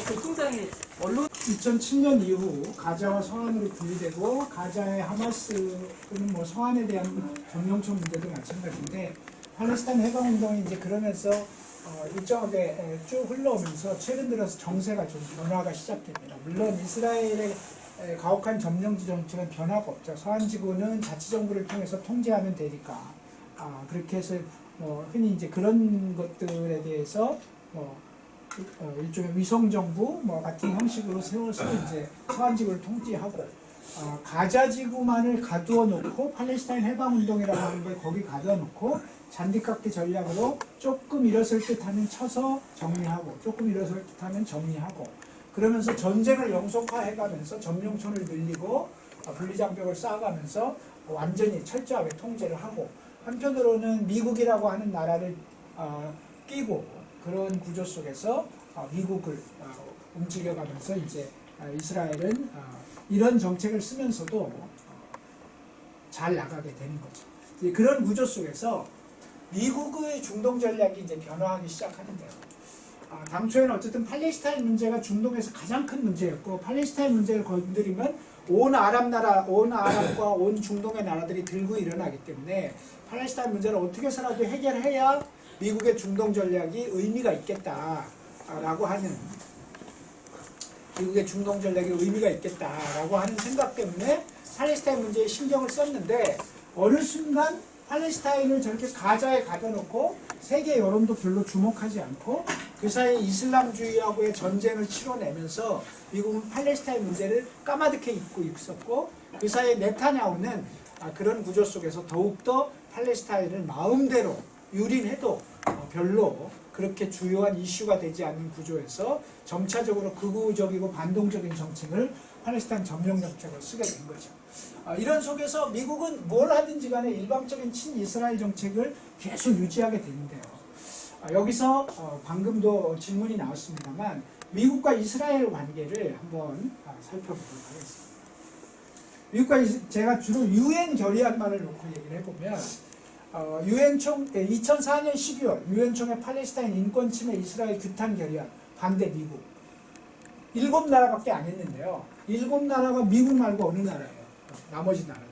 그 총장이 언론 2007년 이후 가자와 서한으로 분리되고 가자의 하마스는 뭐 서한에 대한 점령촌 문제도 마찬가지인데 팔레스타인 해방운동이 이제 그러면서 일정하게 쭉 흘러오면서 최근 들어서 정세가 좀 변화가 시작됩니다. 물론 이스라엘의 가혹한 점령지 정책은 변화가 없죠. 서한 지구는 자치정부를 통해서 통제하면 되니까 그렇게 해서 흔히 이제 그런 것들에 대해서 일종의 위성정부 같은 형식으로 세워서 이제 서한지구를 통제하고 가자지구만을 가두어 놓고 팔레스타인 해방운동이라고 하는 걸 거기 가두어 놓고 잔디깎기 전략으로 조금 일어설 듯하면 쳐서 정리하고 조금 일어설 듯하면 정리하고 그러면서 전쟁을 영속화해가면서 점령촌을 늘리고 분리장벽을 쌓아가면서 완전히 철저하게 통제를 하고 한편으로는 미국이라고 하는 나라를 끼고 그런 구조 속에서 미국을 움직여가면서 이제 이스라엘은 이런 정책을 쓰면서도 잘 나가게 되는 거죠. 이제 그런 구조 속에서 미국의 중동 전략이 이제 변화하기 시작하는데요. 당초에는 어쨌든 팔레스타인 문제가 중동에서 가장 큰 문제였고 팔레스타인 문제를 건드리면 온 아랍과 온 중동의 나라들이 들고 일어나기 때문에 팔레스타인 문제를 어떻게 해서라도 해결해야 미국의 중동 전략이 의미가 있겠다라고 하는 미국의 중동 전략이 의미가 있겠다라고 하는 생각 때문에 팔레스타인 문제에 신경을 썼는데 어느 순간 팔레스타인을 저렇게 가자에 가둬놓고 세계 여론도 별로 주목하지 않고 그 사이에 이슬람주의하고의 전쟁을 치러내면서 미국은 팔레스타인 문제를 까마득히 잊고 있었고 그 사이에 네타냐후는 그런 구조 속에서 더욱더 팔레스타인을 마음대로 유린해도 별로 그렇게 주요한 이슈가 되지 않는 구조에서 점차적으로 극우적이고 반동적인 정책을 팔레스타인 점령 정책을 쓰게 된 거죠. 이런 속에서 미국은 뭘 하든지 간에 일방적인 친이스라엘 정책을 계속 유지하게 되는데요. 여기서 방금도 질문이 나왔습니다만 미국과 이스라엘 관계를 한번 살펴보도록 하겠습니다. 미국과 제가 주로 유엔 결의안만을 놓고 얘기를 해보면 유엔총 2004년 12월 유엔총의 팔레스타인 인권 침해 이스라엘 규탄 결의안 반대 미국 7나라밖에 안 했는데요. 7나라가 미국 말고 어느 나라예요? 나머지 나라들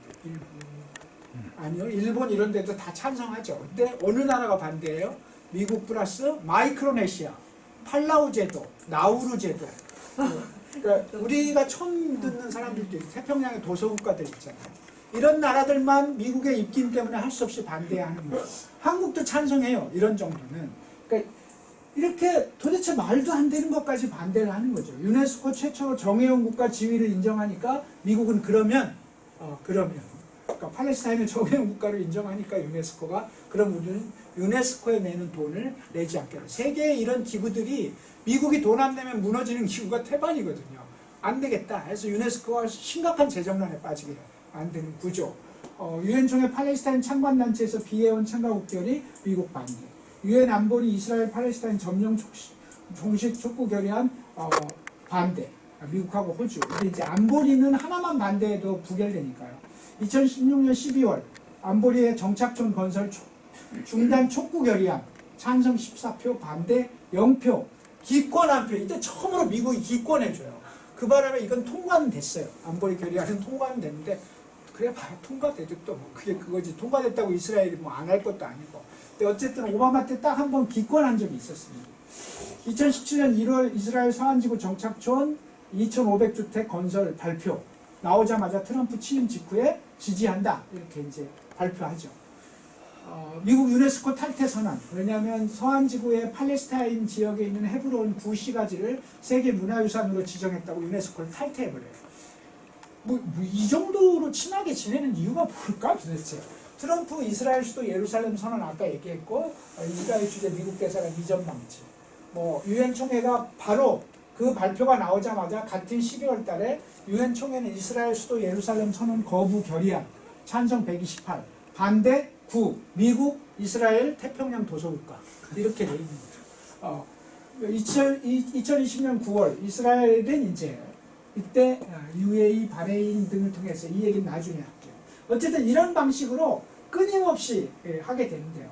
아니요 일본 이런 데도 다 찬성하죠. 근데 어느 나라가 반대해요? 미국 플러스 마이크로네시아, 팔라우 제도, 나우루 제도. 그러니까 우리가 처음 듣는 사람들도 있고 태평양의 도서국가들 있잖아요. 이런 나라들만 미국의 입김 때문에 할 수 없이 반대하는 거예요. 한국도 찬성해요. 이런 정도는. 그러니까 이렇게 도대체 말도 안 되는 것까지 반대를 하는 거죠. 유네스코 최초로 정예원 국가 지위를 인정하니까 미국은 그러면 그러니까 팔레스타인을 정예원 국가로 인정하니까 유네스코가 그럼 우리는 유네스코에 내는 돈을 내지 않겠다. 세계의 이런 기구들이 미국이 돈 안 내면 무너지는 기구가 태반이거든요. 안 되겠다 해서 유네스코가 심각한 재정난에 빠지게 만드는 구조. 유엔총회 팔레스타인 참관단체에서 비해온 참가국결의 미국 반대. 유엔 안보리 이스라엘 팔레스타인 점령 종식 촉구 결의안 반대. 미국하고 호주. 근데 이제 안보리는 하나만 반대해도 부결되니까요. 2016년 12월 안보리의 정착촌 건설 중단 촉구 결의안 찬성 14표 반대 0표 기권 1표. 이때 처음으로 미국이 기권해줘요. 그 바람에 이건 통과는 됐어요. 안보리 결의안은 통과는 됐는데 그래 봐야 통과돼도 또 뭐 그게 그거지. 통과됐다고 이스라엘이 뭐 안 할 것도 아니고. 근데 어쨌든 오바마 때 딱 한 번 기권한 적이 있었습니다. 2017년 1월 이스라엘 서한지구 정착촌 2,500주택 건설 발표 나오자마자 트럼프 취임 직후에 지지한다 이렇게 이제 발표하죠. 미국 유네스코 탈퇴 선언. 왜냐하면 서한지구의 팔레스타인 지역에 있는 헤브론 구시가지를 세계 문화유산으로 지정했다고 유네스코를 탈퇴해버려요. 이 정도로 친하게 지내는 이유가 뭘까 도대체? 트럼프 이스라엘 수도 예루살렘 선언 아까 얘기했고 이스라엘 주재 미국 대사관 이전 방치. 유엔 총회가 바로 그 발표가 나오자마자 같은 12월 달에 유엔 총회는 이스라엘 수도 예루살렘 선언 거부 결의안 찬성 128 반대 9 미국 이스라엘 태평양 도서국가 이렇게 돼 있는 거죠. 2020년 9월 이스라엘은 이제 이때 UAE, 바레인 등을 통해서 이 얘기는 나중에 할게요. 어쨌든 이런 방식으로 끊임없이 하게 되는데요.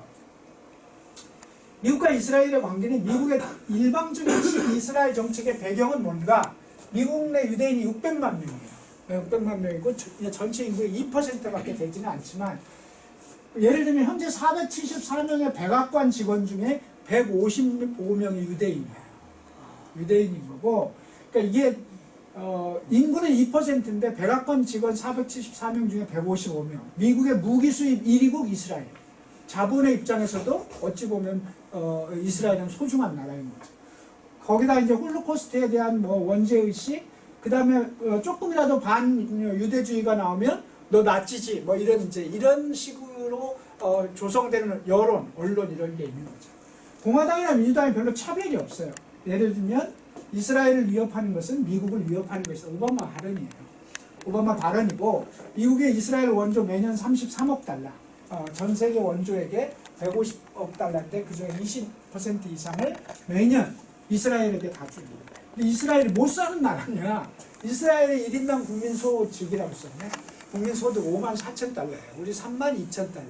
미국과 이스라엘의 관계는 미국의 일방적인 이스라엘 정책의 배경은 뭔가? 미국 내 유대인이 600만 명이에요. 600만 명이고 전체 인구의 2%밖에 되지는 않지만 예를 들면 현재 474명의 백악관 직원 중에 155명이 유대인이에요. 유대인인 거고, 그러니까 이게 인구는 2%인데 백악관 직원 474명 중에 155명. 미국의 무기 수입 1위국 이스라엘. 자본의 입장에서도 어찌 보면 이스라엘은 소중한 나라인 거죠. 거기다 이제 홀로코스트에 대한 뭐 원죄의식, 그 다음에 조금이라도 반유대주의가 나오면 너 나치지 뭐 이런 식으로 조성되는 여론, 언론 이런 게 있는 거죠. 공화당이나 민주당이 별로 차별이 없어요. 예를 들면 이스라엘을 위협하는 것은 미국을 위협하는 것이 오바마 발언이에요. 오바마 발언이고 미국의 이스라엘 원조 매년 33억 달러, 전 세계 원조에게 150억 달러인데 그중에 20% 이상을 매년 이스라엘에게 다 줍니다. 근데 이스라엘이 못 사는 나라냐? 이스라엘의 1인당 국민소득이라고 썼네. 국민소득 5만 4천 달러예요. 우리 3만 2천 달러.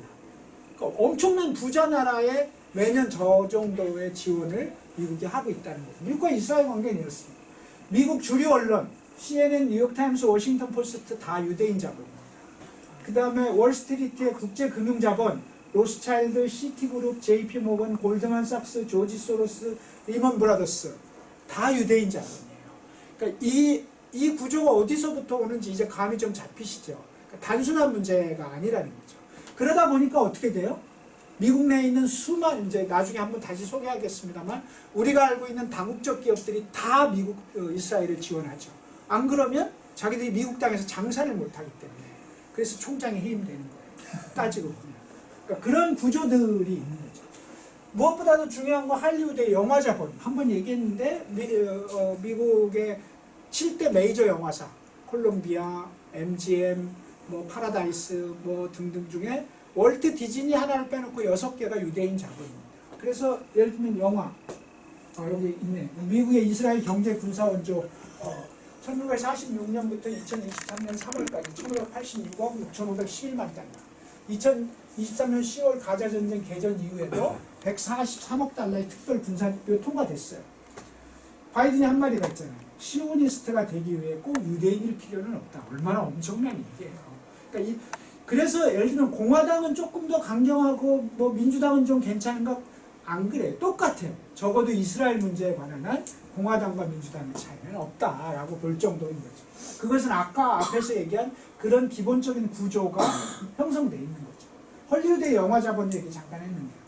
그러니까 엄청난 부자 나라에 매년 저 정도의 지원을 미국이 하고 있다는 거죠. 미국과 이스라엘 관계는 이렇습니다. 미국 주류 언론, CNN, 뉴욕타임스, 워싱턴 포스트 다 유대인 자본입니다. 그 다음에 월스트리트의 국제금융자본, 로스차일드, 시티그룹, JP모건, 골드만삭스, 조지 소로스, 리먼 브라더스 다 유대인 자본이에요. 그러니까 이 구조가 어디서부터 오는지 이제 감이 좀 잡히시죠. 그러니까 단순한 문제가 아니라는 거죠. 그러다 보니까 어떻게 돼요? 미국 내에 있는 수많은, 이제 나중에 한번 다시 소개하겠습니다만 우리가 알고 있는 다국적 기업들이 다 미국, 이스라엘을 지원하죠. 안 그러면 자기들이 미국 땅에서 장사를 못하기 때문에. 그래서 총장이 해임되는 거예요. 따지고 보면. 그러니까 그런 구조들이 있는 거죠. 무엇보다도 중요한 건 할리우드의 영화 자본. 한번 얘기했는데 미국의 7대 메이저 영화사, 콜롬비아, MGM, 뭐 파라다이스 뭐 등등 중에 월트 디즈니 하나를 빼놓고 6개가 유대인 자본입니다. 그래서 예를 들면 영화, 여기 있네. 미국의 이스라엘 경제 군사 원조 1946년부터 2023년 3월까지 1586억 6,511만 달러. 2023년 10월 가자전쟁 개전 이후에도 143억 달러의 특별 군사비가 통과됐어요. 바이든이 한 마디가 있잖아요. 시오니스트가 되기 위해 꼭 유대인일 필요는 없다. 얼마나 엄청난 얘기예요. 그러니까 그래서 예를 들면 공화당은 조금 더 강경하고 뭐 민주당은 좀 괜찮은가? 안 그래요. 똑같아요. 적어도 이스라엘 문제에 관한 한 공화당과 민주당의 차이는 없다라고 볼 정도인 거죠. 그것은 아까 앞에서 얘기한 그런 기본적인 구조가 형성되어 있는 거죠. 헐리우드의 영화 자본 얘기 잠깐 했는데요.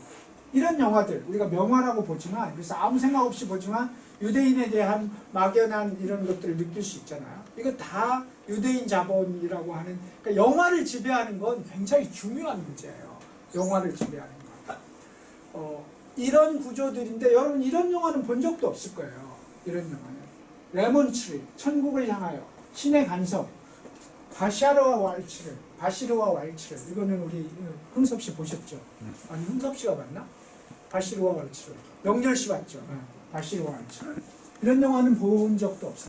이런 영화들 우리가 명화라고 보지만, 그래서 아무 생각 없이 보지만 유대인에 대한 막연한 이런 것들을 느낄 수 있잖아요. 이거 다 유대인 자본이라고 하는, 그러니까 영화를 지배하는 건 굉장히 중요한 문제예요. 영화를 지배하는 거. 이런 구조들인데 여러분 이런 영화는 본 적도 없을 거예요. 이런 영화는 레몬트리, 천국을 향하여, 신의 간섭, 바시르와 왈츠를 이거는 우리 흥섭 씨 보셨죠? 아니 흥섭 씨가 봤나? 바시르와 왈츠를 명렬 씨 봤죠? 바시르와 왈츠를 이런 영화는 본 적도 없어요.